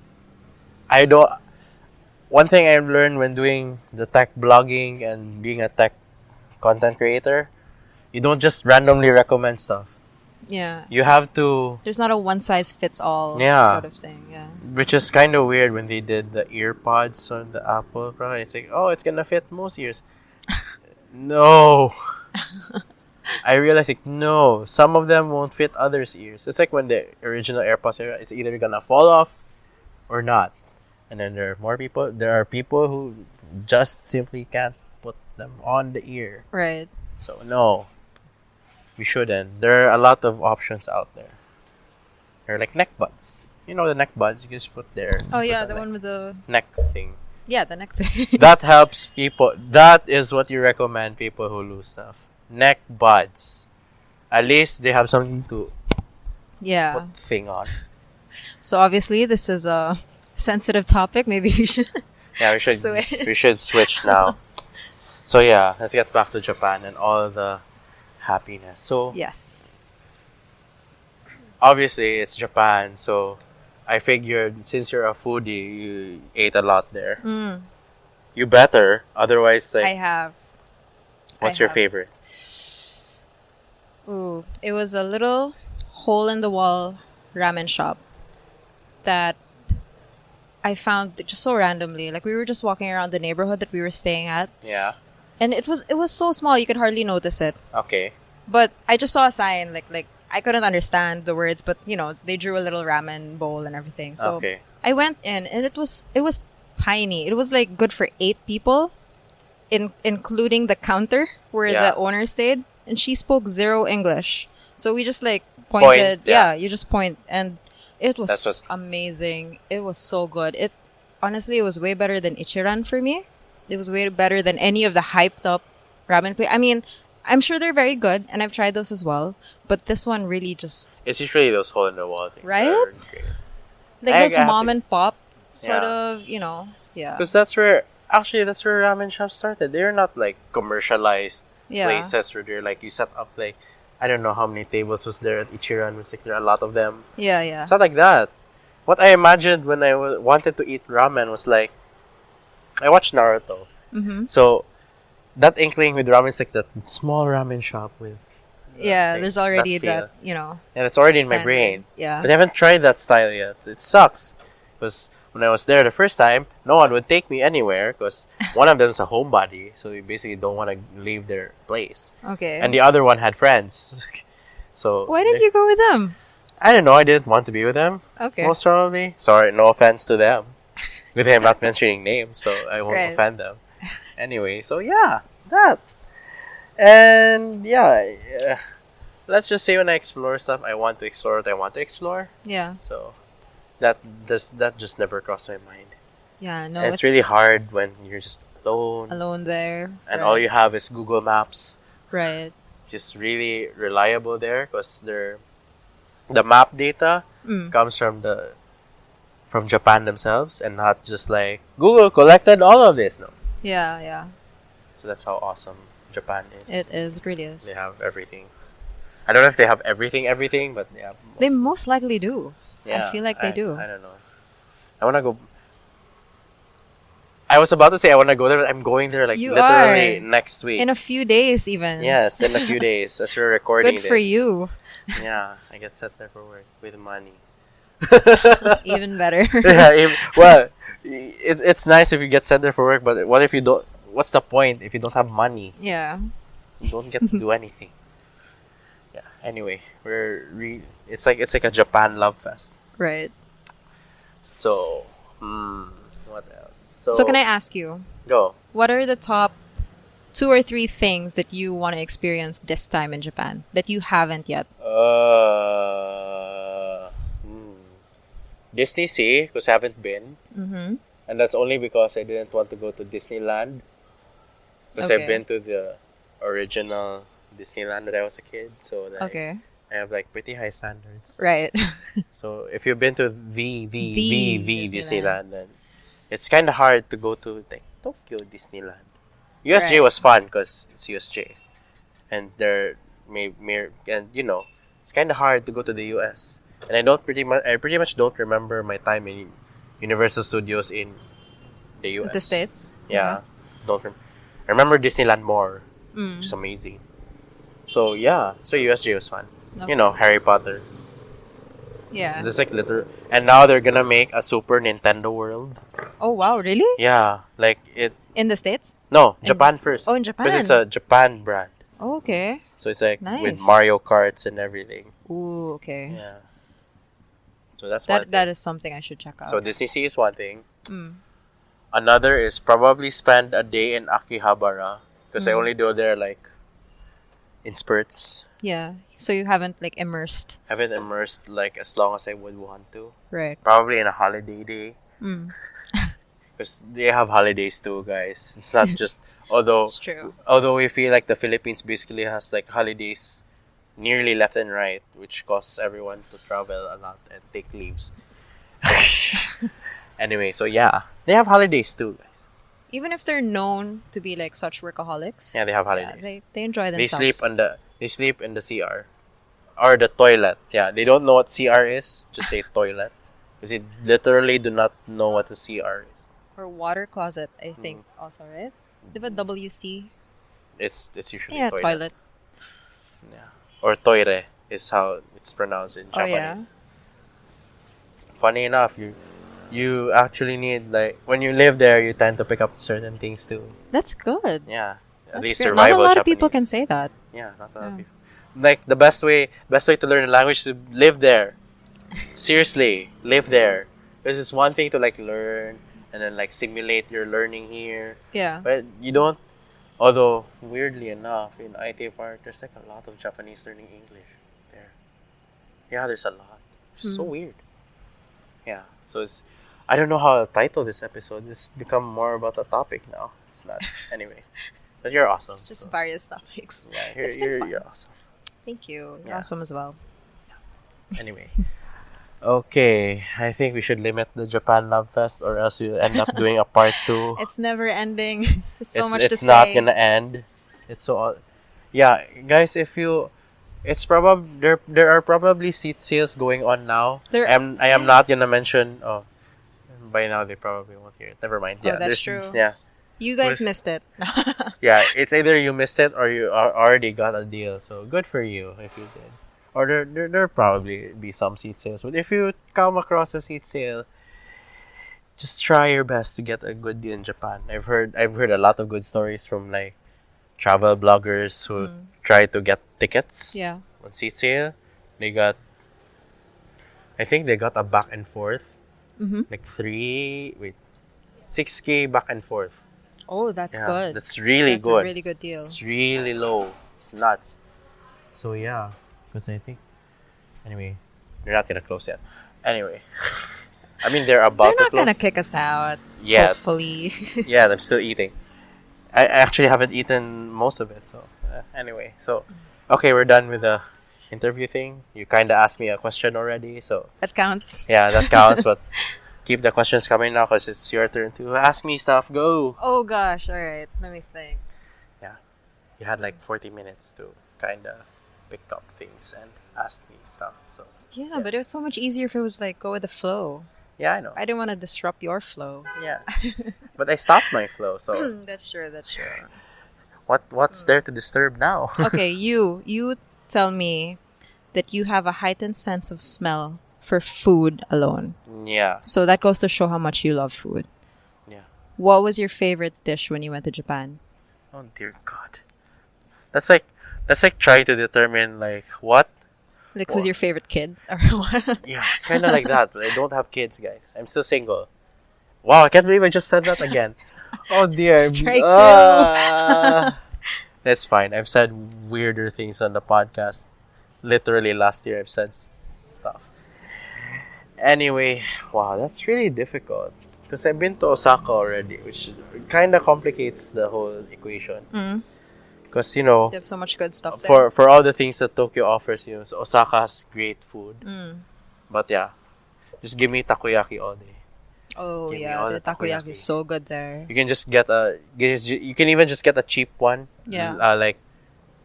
I don't. One thing I've learned when doing the tech blogging and being a tech content creator, you don't just randomly recommend stuff. Yeah. You have to, There's not a one size fits all Yeah. sort of thing. Yeah. which is kind of weird when they did the earpods on the Apple product. It's like, oh, it's gonna fit most ears. No. I realized, like, no, some of them won't fit others' ears. It's like when the original AirPods, it's either gonna fall off or not. And then there are people who just simply can't put them on the ear. Right. So no, we shouldn't. There are a lot of options out there. There are like neck buds. You know the neck buds, you can just put there. Oh yeah, Put the a one with the neck thing. the next thing. That helps people. That is what you recommend people who lose stuff. Neck buds. At least they have something to Yeah. put thing on. So obviously this is a sensitive topic. Maybe we should. Yeah, we should Switch. we should switch now. So yeah, let's get back to Japan and all the happiness. So Yes. obviously it's Japan, so I figured since you're a foodie, you ate a lot there. Mm, You better, otherwise, like, I have. what's I your have. favorite? Ooh, it was a little hole in the wall ramen shop that I found just so randomly. Like we were just walking around the neighborhood that we were staying at, Yeah. and it was so small you could hardly notice it. Okay. But I just saw a sign like I couldn't understand the words, but you know they drew a little ramen bowl and everything. So Okay. I went in, and it was tiny. It was like good for 8 people, including the counter where Yeah. the owner stayed, and she spoke zero English. So we just like Point, pointed. yeah. Yeah, you just point, and it was That's what- amazing. It was so good. It was way better than Ichiran for me. It was way better than any of the hyped up ramen place. I mean, I'm sure they're very good, and I've tried those as well. But this one really just It's usually those hole in the wall things. Right? That are great. like I those have mom to- and pop sort Yeah. of, yeah. Because that's where ramen shops started. They're not like commercialized Yeah. places where they're like you set up like I don't know how many tables was there at Ichiran. Was like there are a lot of them. Yeah, yeah. It's not like that. What I imagined when I wanted to eat ramen was like I watched Naruto. Mm-hmm. So that inkling with ramen is like that small ramen shop with Yeah, thing, there's already feel. that, And it's already in my standard. brain. Yeah. But I haven't tried that style yet. It sucks. Because when I was there the first time, no one would take me anywhere because one of them's a homebody, so you basically don't want to leave their place. Okay. And the other one had friends. So Why didn't you go with them? I don't know. I didn't want to be with them. Okay. Most probably. Sorry, no offense to them. With him not mentioning names, so I won't Right. offend them. Anyway, so yeah, that. And yeah, let's just say when I explore stuff, I want to explore what I want to explore. Yeah. So that just never crossed my mind. Yeah, no. And it's really hard when you're just alone, Alone there. and right. all you have is Google Maps. Right. Just really reliable there because the map data Mm. comes from Japan themselves and not just like Google collected all of this. No, Yeah, yeah. so that's how awesome Japan is. It is. It really is. They have everything. I don't know if they have everything, but they have. They most likely do. Yeah, I feel like they do. I don't know. I want to go. I was about to say I want to go there, but I'm going there like You literally are. next week. In a few days, even. Yes, in a few days as we're recording Good for this. you. Yeah, I get set there for work with money. Even better. Yeah, it's nice if you get sent there for work, but what if you don't? What's the point if you don't have money? Yeah. You don't get to do anything. Yeah. Anyway, it's like a Japan love fest. Right. So, what else? So can I ask you, go? what are the top 2 or 3 things that you want to experience this time in Japan that you haven't yet? Disney Sea, because I haven't been, Mm-hmm. and that's only because I didn't want to go to Disneyland. Because Okay. I've been to the original Disneyland when I was a kid, so like, Okay. I have like pretty high standards. Right. So if you've been to the Disneyland. Disneyland, then it's kind of hard to go to like Tokyo Disneyland. USJ Right. was fun because it's USJ, and it's kind of hard to go to the US. And I pretty much don't remember my time in Universal Studios in the US. The States? Yeah, I remember Disneyland more. Mm. It's amazing. So yeah, so USJ was fun. Okay. You know, Harry Potter. Yeah. It's like and now they're gonna make a Super Nintendo World. Oh, wow. Really? Yeah, like it. In the States? No, Japan first. Oh, in Japan. Because it's a Japan brand, Oh, okay. so it's like with Nice. Mario Karts and everything. Ooh, okay. Yeah. So that's one That thing. is something I should check out. So Disney Sea is one thing. Mm. Another is probably spend a day in Akihabara because I Mm. only go there like in spurts. Yeah. So you haven't like immersed. Haven't immersed like as long as I would want to. Right. Probably in a holiday day. Mm. Because they have holidays too, guys. It's not just although It's true. we feel like the Philippines basically has like holidays nearly left and right, which causes everyone to travel a lot and take leaves. Anyway, so yeah, they have holidays too, guys. Even if they're known to be like such workaholics. Yeah, they have yeah, holidays. they enjoy They themselves. sleep in the CR or the toilet. Yeah, they don't know what CR is. Just say toilet because they literally do not know what a CR is. Or water closet, I Mm. think also, right? Diba WC? It's usually Yeah, toilet. Yeah. Or toire is how it's pronounced in Oh, yeah? Japanese. Funny enough, you actually need like when you live there, you tend to pick up certain things too. That's good. Yeah, at That's least great. Not a survival lot Japanese. of people can say that. Yeah, not a lot of Yeah. people. Like the best way to learn a language is to live there. Seriously, live there. Because it's one thing to like learn and then like simulate your learning here, Yeah. but you don't. Although weirdly enough, in IT part, there's like a lot of Japanese learning English there. Yeah, there's a lot. Which is so weird. Yeah, so it's. I don't know how to title this episode. It's become more about a topic now. It's nuts. Anyway, But you're awesome. It's just so, various topics. yeah, It's been fun. you're awesome. Thank you. You're Yeah. awesome as well. Anyway. Okay, I think we should limit the Japan Love Fest, or else you end up doing a part 2. It's never ending. There's so much to It's say. not gonna end. It's so. Yeah, guys, if you. It's probably there are probably seat sales going on now. I am not gonna mention. Oh, by now they probably won't hear it. Never mind. Yeah, that's there's- true. Yeah, You guys missed it. yeah. It's either you missed it or you already got a deal. So good for you if you did. Or there probably be some seat sales. But if you come across a seat sale, just try your best to get a good deal in Japan. I've heard a lot of good stories from like travel bloggers who try to get tickets Yeah. on seat sale. I think they got a back and forth. Mm-hmm. Like 6K back and forth. Oh, that's Yeah, good. That's really That's good. a really good deal. It's really low. It's nuts. So yeah, because I think. Anyway, they're not gonna close yet. Anyway, I mean they're about They're to not close. gonna kick us out. Yeah. Hopefully. Yeah, I'm still eating. I actually haven't eaten most of it. So anyway, so okay, we're done with the interview thing. You kind of asked me a question already, so That counts. yeah, that counts. But keep the questions coming now, because it's your turn to ask me stuff. Go. Oh gosh. All right. Let me think. You had like 40 minutes to kind of pick up things and ask me stuff. So Yeah, but it was so much easier if it was like go with the flow. yeah, I know. I didn't want to disrupt your flow. Yeah, but I stopped my flow. So That's true. That's true. what's there to disturb now? Okay, you tell me that you have a heightened sense of smell for food alone. Yeah. So that goes to show how much you love food. Yeah. What was your favorite dish when you went to Japan? Oh dear God. That's like trying to determine like what. Like, who's your favorite kid or what? Yeah, it's kind of like that. But I don't have kids, guys. I'm still single. Wow, I can't believe I just said that again. Oh dear. Strike two. That's fine. I've said weirder things on the podcast. Literally last year I've said stuff. Anyway, wow, that's really difficult. Because I've been to Osaka already, which kind of complicates the whole equation. Mm. Because, you know, They have so much good stuff there. for all the things that Tokyo offers, you know, so Osaka has great food. Mm. But yeah, just give me takoyaki all day. Oh Give me yeah, all the the takoyaki takoyaki. is so good there. You can just get you can even just get a cheap one. Yeah. Like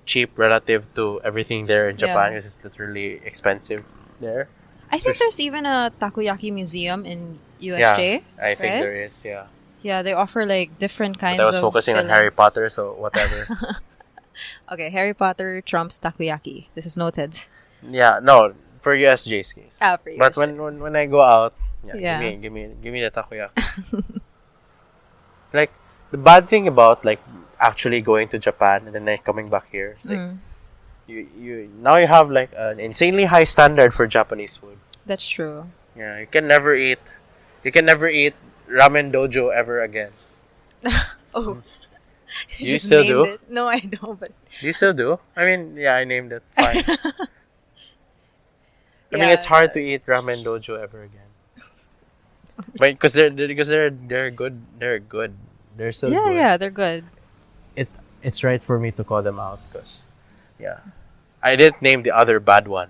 cheap relative to everything there in Japan, Yeah. because it's literally expensive there. I think there's even a takoyaki museum in USJ. Yeah, I think right? there is, yeah. Yeah, they offer like different kinds But I of was focusing on Harry fillings. Potter, so whatever. Okay, Harry Potter trumps takoyaki. This is noted. Yeah, no, for USJ's case. For But USJ. when I go out, Yeah. give me the takoyaki. Like the bad thing about like actually going to Japan and then like, coming back here, it's like you now you have like an insanely high standard for Japanese food. That's true. Yeah, you can never eat ramen dojo ever again. Oh, You just still named do? it. No, I don't. But Do you still do? I mean, yeah, I named it. Fine. I mean, Yeah, it's hard to eat ramen dojo ever again. But because they're good. They're good. They're so yeah, good. yeah, they're good. It's right for me to call them out because, yeah, I didn't name the other bad one,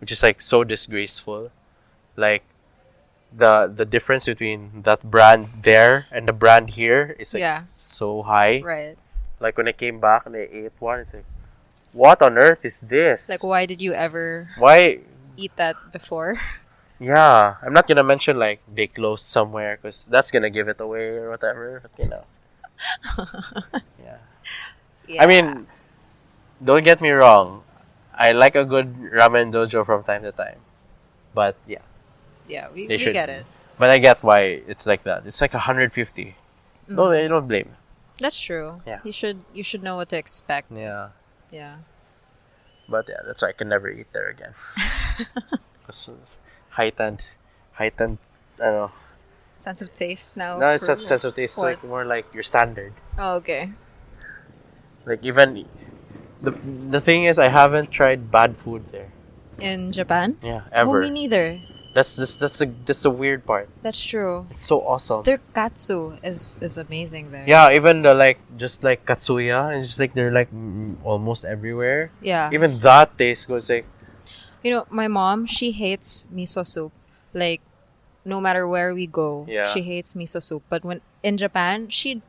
which is like so disgraceful. Like the difference between that brand there and the brand here is like Yeah. so high. Right. Like when I came back and I ate one, it's like, what on earth is this? Like, why did you ever Why? eat that before? Yeah, I'm not gonna mention like they closed somewhere because that's gonna give it away or whatever. But, you know. Yeah. Yeah. I mean, don't get me wrong. I like a good ramen dojo from time to time, but yeah, yeah, we they should. get it. But I get why it's like that. It's like 150. No, I don't blame. That's true. Yeah. You should know what to expect. Yeah, Yeah. but yeah, that's why I can never eat there again. Because heightened. I don't know. Sense of taste now. No, it's for- not sense of taste. It's what? like more like your standard. Oh, okay. Like even the thing is, I haven't tried bad food there. In Japan? Yeah, Oh, ever. me neither. That's the weird part. That's true. It's so awesome. Their katsu is amazing there. Yeah, even the like just like katsuya, and just like they're like almost everywhere. Yeah. Even that tastes good. It's like You know, my mom, she hates miso soup. Like, no matter where we go, Yeah. she hates miso soup. But when in Japan, she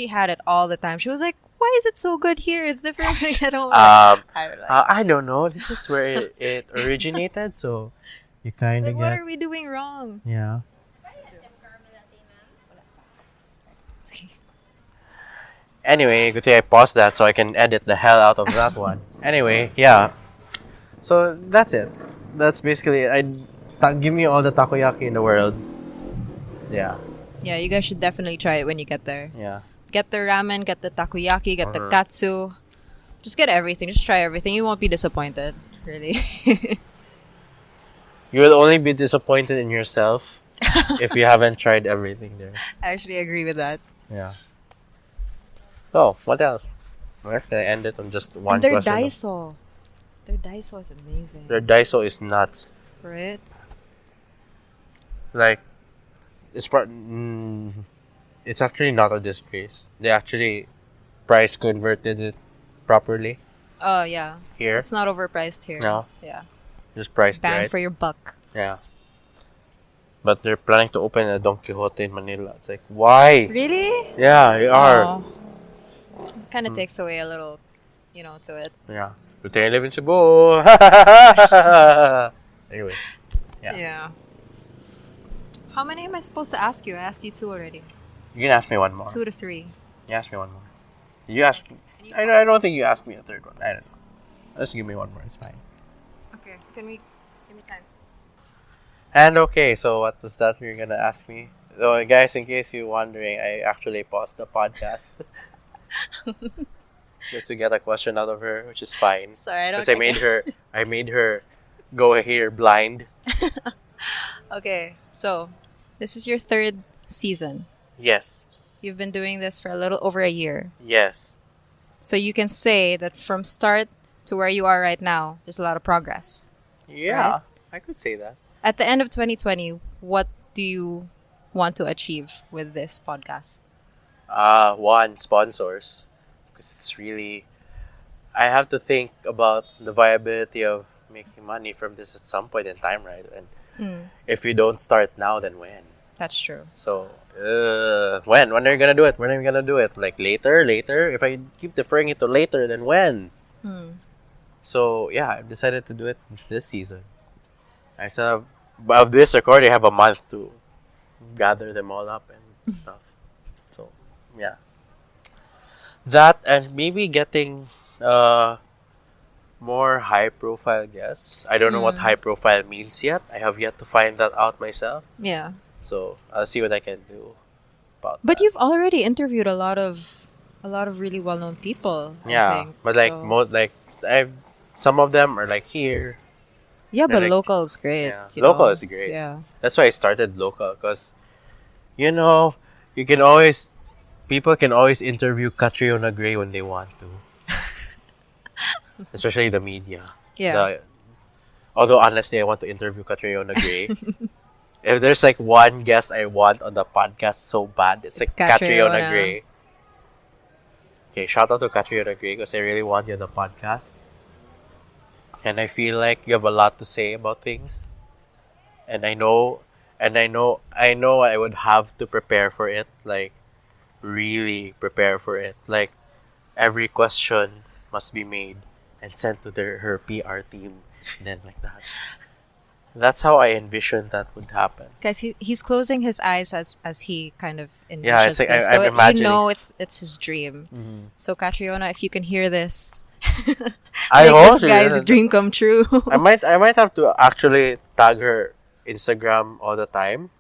had it all the time. She was like, "Why is it so good here? It's different." Like, I don't. I don't know. This is where it originated, so you kind of Like, what get are we doing wrong? yeah. Anyway, good thing I paused that so I can edit the hell out of that one. Anyway, yeah. So that's it. That's basically it. Give me all the takoyaki in the world. Yeah, Yeah, you guys should definitely try it when you get there. yeah. Get the ramen, get the takoyaki, get the Uh-huh. katsu. Just get everything. Just try everything. You won't be disappointed. Really. You will only be disappointed in yourself if you haven't tried everything there. I actually agree with that. Yeah. So, what else? We're gonna end it on just one And their question. daiso. Their daiso is amazing. Their daiso is nuts. Right? Like, it's actually not a disgrace. They actually price converted it properly Oh, yeah. here. It's not overpriced here. No. Yeah. Just priced Bang right. for your buck. Yeah. But they're planning to open a Don Quixote in Manila. It's like, why? Really? Yeah, they are. Kind of takes away a little, to it. Yeah. But they live in Cebu. Anyway. Yeah. How many am I supposed to ask you? I asked you 2 already. You can ask me one more. 2 to 3. You ask me one more. You ask me. I don't think you asked me a third one. I don't know. Just give me one more. It's fine. Okay. Give me time. And okay, so what was that you're gonna ask me? So guys, in case you're wondering, I actually paused the podcast just to get a question out of her, which is fine. Sorry, I don't. Because I made her go here blind. Okay, so this is your 3rd season. Yes. You've been doing this for a little over a year. Yes. So you can say that from start to where you are right now, there's a lot of progress. Yeah, Right? I could say that. At the end of 2020, what do you want to achieve with this podcast? One, sponsors. Because it's really... I have to think about the viability of making money from this at some point in time, right? And if you don't start now, then when? That's true. So, when? When are you gonna do it? When are you gonna do it? Like later? If I keep deferring it to later, then when? So, yeah, I've decided to do it this season. I said, of this recording, I have a month to gather them all up and stuff. So, yeah. That and maybe getting more high-profile guests. I don't know what high-profile means yet. I have yet to find that out myself. Yeah. So, I'll see what I can do about But that. you've already interviewed a lot of really well-known people. I Yeah, think. but like So- some of them are like here. Yeah, but like- local is great. Yeah, you local know? is great. Yeah. That's why I started local because, people can always interview Catriona Gray when they want to, especially the media. Yeah. Although honestly, I want to interview Catriona Gray. If there's like one guest I want on the podcast so bad, it's like Catriona Catriona. Gray. Okay, shout out to Catriona Gray because I really want you on the podcast. And I feel like you have a lot to say about things. And I know I would have to prepare for it, like really prepare for it. Like every question must be made and sent to her PR team, and then like that. That's how I envision that would happen. Guys, he's closing his eyes as he kind of envisions Yeah, it's like this. I'm So imagining. it's his dream. So Catriona, if you can hear this, I make hope this guy's she- dream come true. I might have to actually tag her Instagram all the time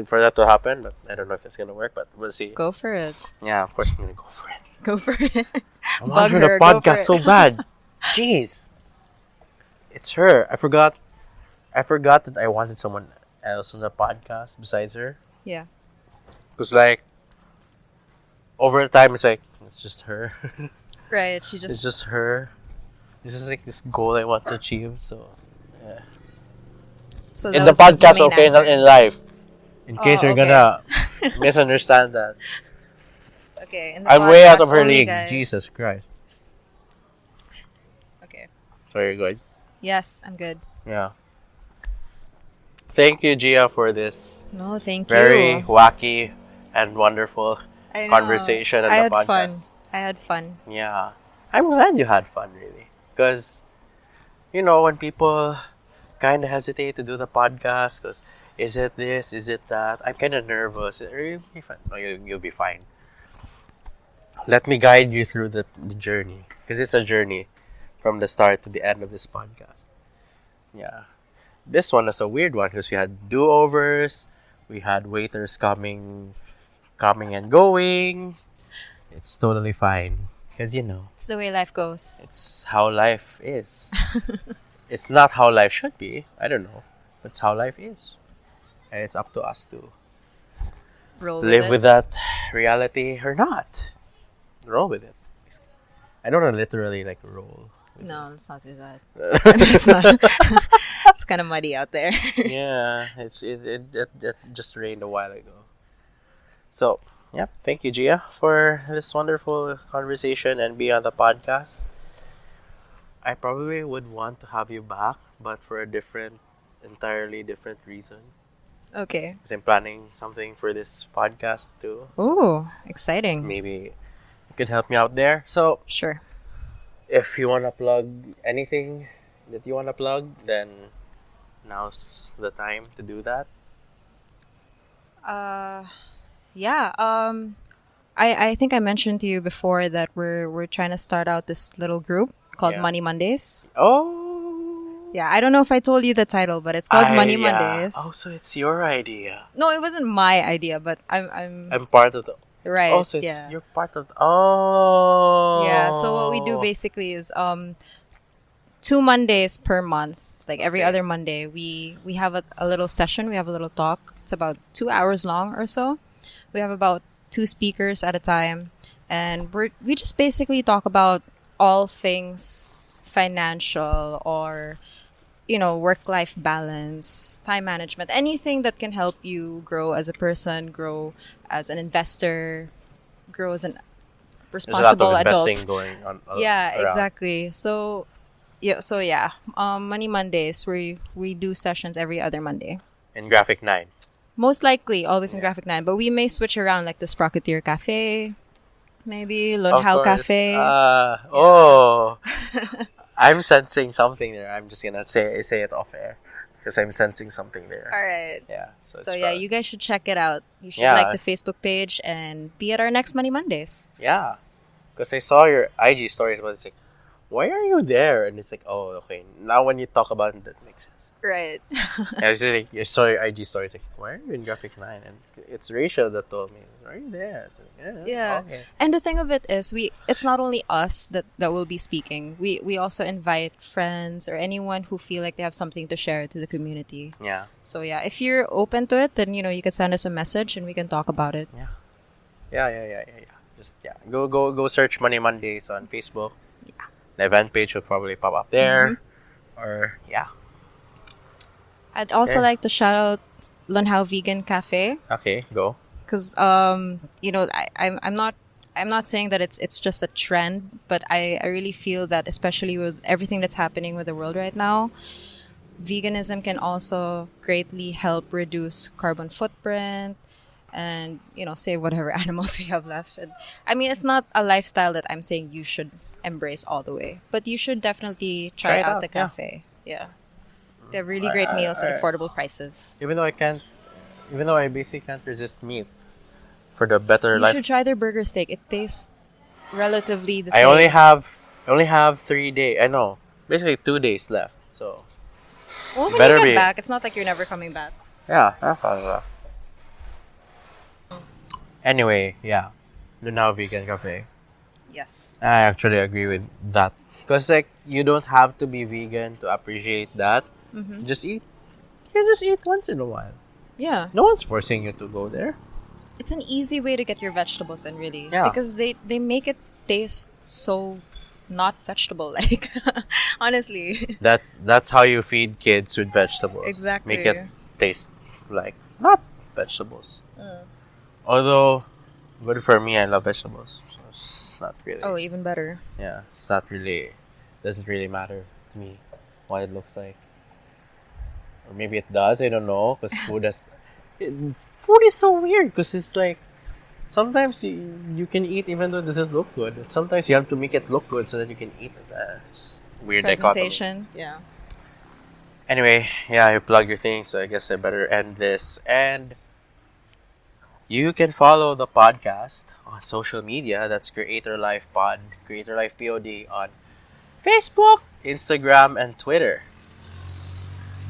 for that to happen, but I don't know if it's gonna work, but we'll see. Go for it. Yeah, of course I'm gonna go for it. Go for it. I Bug want her her, the go for podcast it. so bad. Jeez. It's her. I forgot that I wanted someone else on the podcast besides her. Yeah. Because like over time it's like it's just her. Right. She It's just just her. This is like this goal I want to achieve, so yeah. So In that the was podcast, main okay, not answer. in life. In Oh, case you're okay. gonna misunderstand that. Okay, in the I'm way out of podcast her only, league. guys. Jesus Christ. Okay. So you're good. Yes, I'm good. Yeah. Thank you, Gia, for this No, thank very you. wacky and wonderful I know. conversation on I the had fun. podcast. I had fun. Yeah. I'm glad you had fun, really. Because, when people kind of hesitate to do the podcast, because is it this, is it that? I'm kind of nervous. You'll be fine. No, you'll be fine. Let me guide you through the journey. Because it's a journey from the start to the end of this podcast. Yeah. This one is a weird one because we had do-overs, we had waiters coming and going. It's totally fine because It's the way life goes. it's how life is. It's not how life should be. I don't know. It's how life is, and it's up to us to Roll live it. with that reality or not. Roll with it. I don't want to literally roll. No, let's not do that. It's not. It's kind of muddy out there. Yeah, it just rained a while ago. So, yeah, thank you, Gia, for this wonderful conversation and be on the podcast. I probably would want to have you back, but for a entirely different reason. Okay. Because I'm planning something for this podcast too. Ooh, exciting. Maybe you could help me out there. So, Sure. if you want to plug anything that you want to plug, then now's the time to do that. Yeah. I think I mentioned to you before that we're trying to start out this little group called Yeah. Money Mondays. Oh! Yeah, I don't know if I told you the title, but it's called Money yeah. Mondays. Oh, so it's your idea. No, it wasn't my idea, but I'm I'm part of the... right. Oh, so it's yeah. you're part of the... Oh! Yeah, so what we do basically is 2 Mondays per month, like every Okay. other Monday, we have a little session, we have a little talk. It's about 2 hours long or so. We have about 2 speakers at a time, and we just basically talk about all things financial or work-life balance, time management, anything that can help you grow as a person, grow as an investor, grow as an There's a lot responsible of investing adult. going on Yeah, around. exactly. So yeah. Money Mondays, we do sessions every other Monday. In Graphic 9. Most likely, always in Graphic 9, but we may switch around, like the Sprocketeer Cafe, maybe Of Lunhao course. Cafe. Oh! I'm sensing something there. I'm just gonna say it off air. Because I'm sensing something there. All right. Yeah. So, So it's yeah, fun. you guys should check it out. You should Yeah. like the Facebook page and be at our next Money Mondays. Yeah. Because I saw your IG stories, but it's like, why are you there? And it's like, oh, okay. Now when you talk about it, that makes sense. Right. And I was like, you saw your IG stories, like, why are you in Graphic 9? And it's Rachel that told me, why are you there? It's like, Yeah. Okay. And the thing of it is, it's not only us that will be speaking. We also invite friends or anyone who feel like they have something to share to the community. Yeah. So yeah, if you're open to it, then you can send us a message and we can talk about it. Yeah. Just, Go search Money Mondays on Facebook. Yeah. The event page will probably pop up there. Or, yeah. I'd also Yeah. like to shout out Lunhao Vegan Cafe. Okay, go. Because I'm not saying that it's just a trend, but I really feel that, especially with everything that's happening with the world right now, veganism can also greatly help reduce carbon footprint and save whatever animals we have left. And I mean, it's not a lifestyle that I'm saying you should embrace all the way, but you should definitely try Try it out out, the yeah. cafe. Yeah, they have really great meals at affordable prices. Even though I basically can't resist meat for the better You life. should try their burger steak. It tastes relatively the I same. only have 3 days. I know, basically 2 days left. So Well, when better you get be- back, it's not like you're never coming back. yeah, that's fine. Anyway, yeah, Lunao Vegan Cafe. Yes. I actually agree with that because you don't have to be vegan to appreciate that. Just eat. You just eat once in a while. Yeah. No one's forcing you to go there. It's an easy way to get your vegetables in, really. Yeah. Because they make it taste so not vegetable like. Honestly. That's how you feed kids with vegetables. Exactly. Make it taste like not vegetables. Although, good for me, I love vegetables. So it's not really. Oh, even better. Yeah, it's not really. Doesn't really matter to me what it looks like. Or maybe it does. I don't know. Because food is so weird. Because it's like sometimes you can eat even though it doesn't look good. And sometimes you have to make it look good so that you can eat it. It's weird dichotomy. Presentation. Yeah. Anyway, yeah, you plug your thing, so I guess I better end this. And you can follow the podcast on social media. That's Creator Life Pod, Creator Life POD on Facebook, Instagram, and Twitter.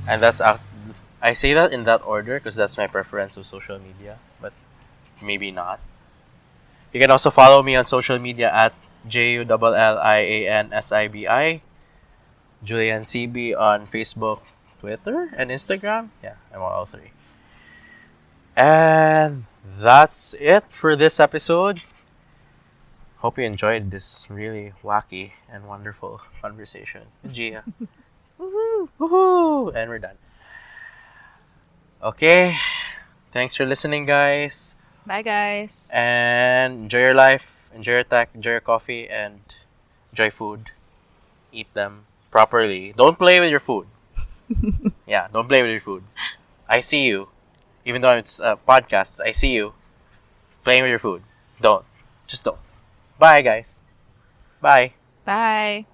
And that's I say that in that order because that's my preference of social media, but maybe not. You can also follow me on social media at JULLIANSIBI, Julian CB on Facebook, Twitter, and Instagram. Yeah, I'm on all three. And that's it for this episode. Hope you enjoyed this really wacky and wonderful conversation. Gia. Woohoo! Woohoo! And we're done. Okay. Thanks for listening, guys. Bye, guys. And enjoy your life, enjoy your tech, enjoy your coffee, and enjoy food. Eat them properly. Don't play with your food. Yeah, don't play with your food. I see you. Even though it's a podcast, I see you playing with your food. Don't. Just don't. Bye, guys. Bye. Bye.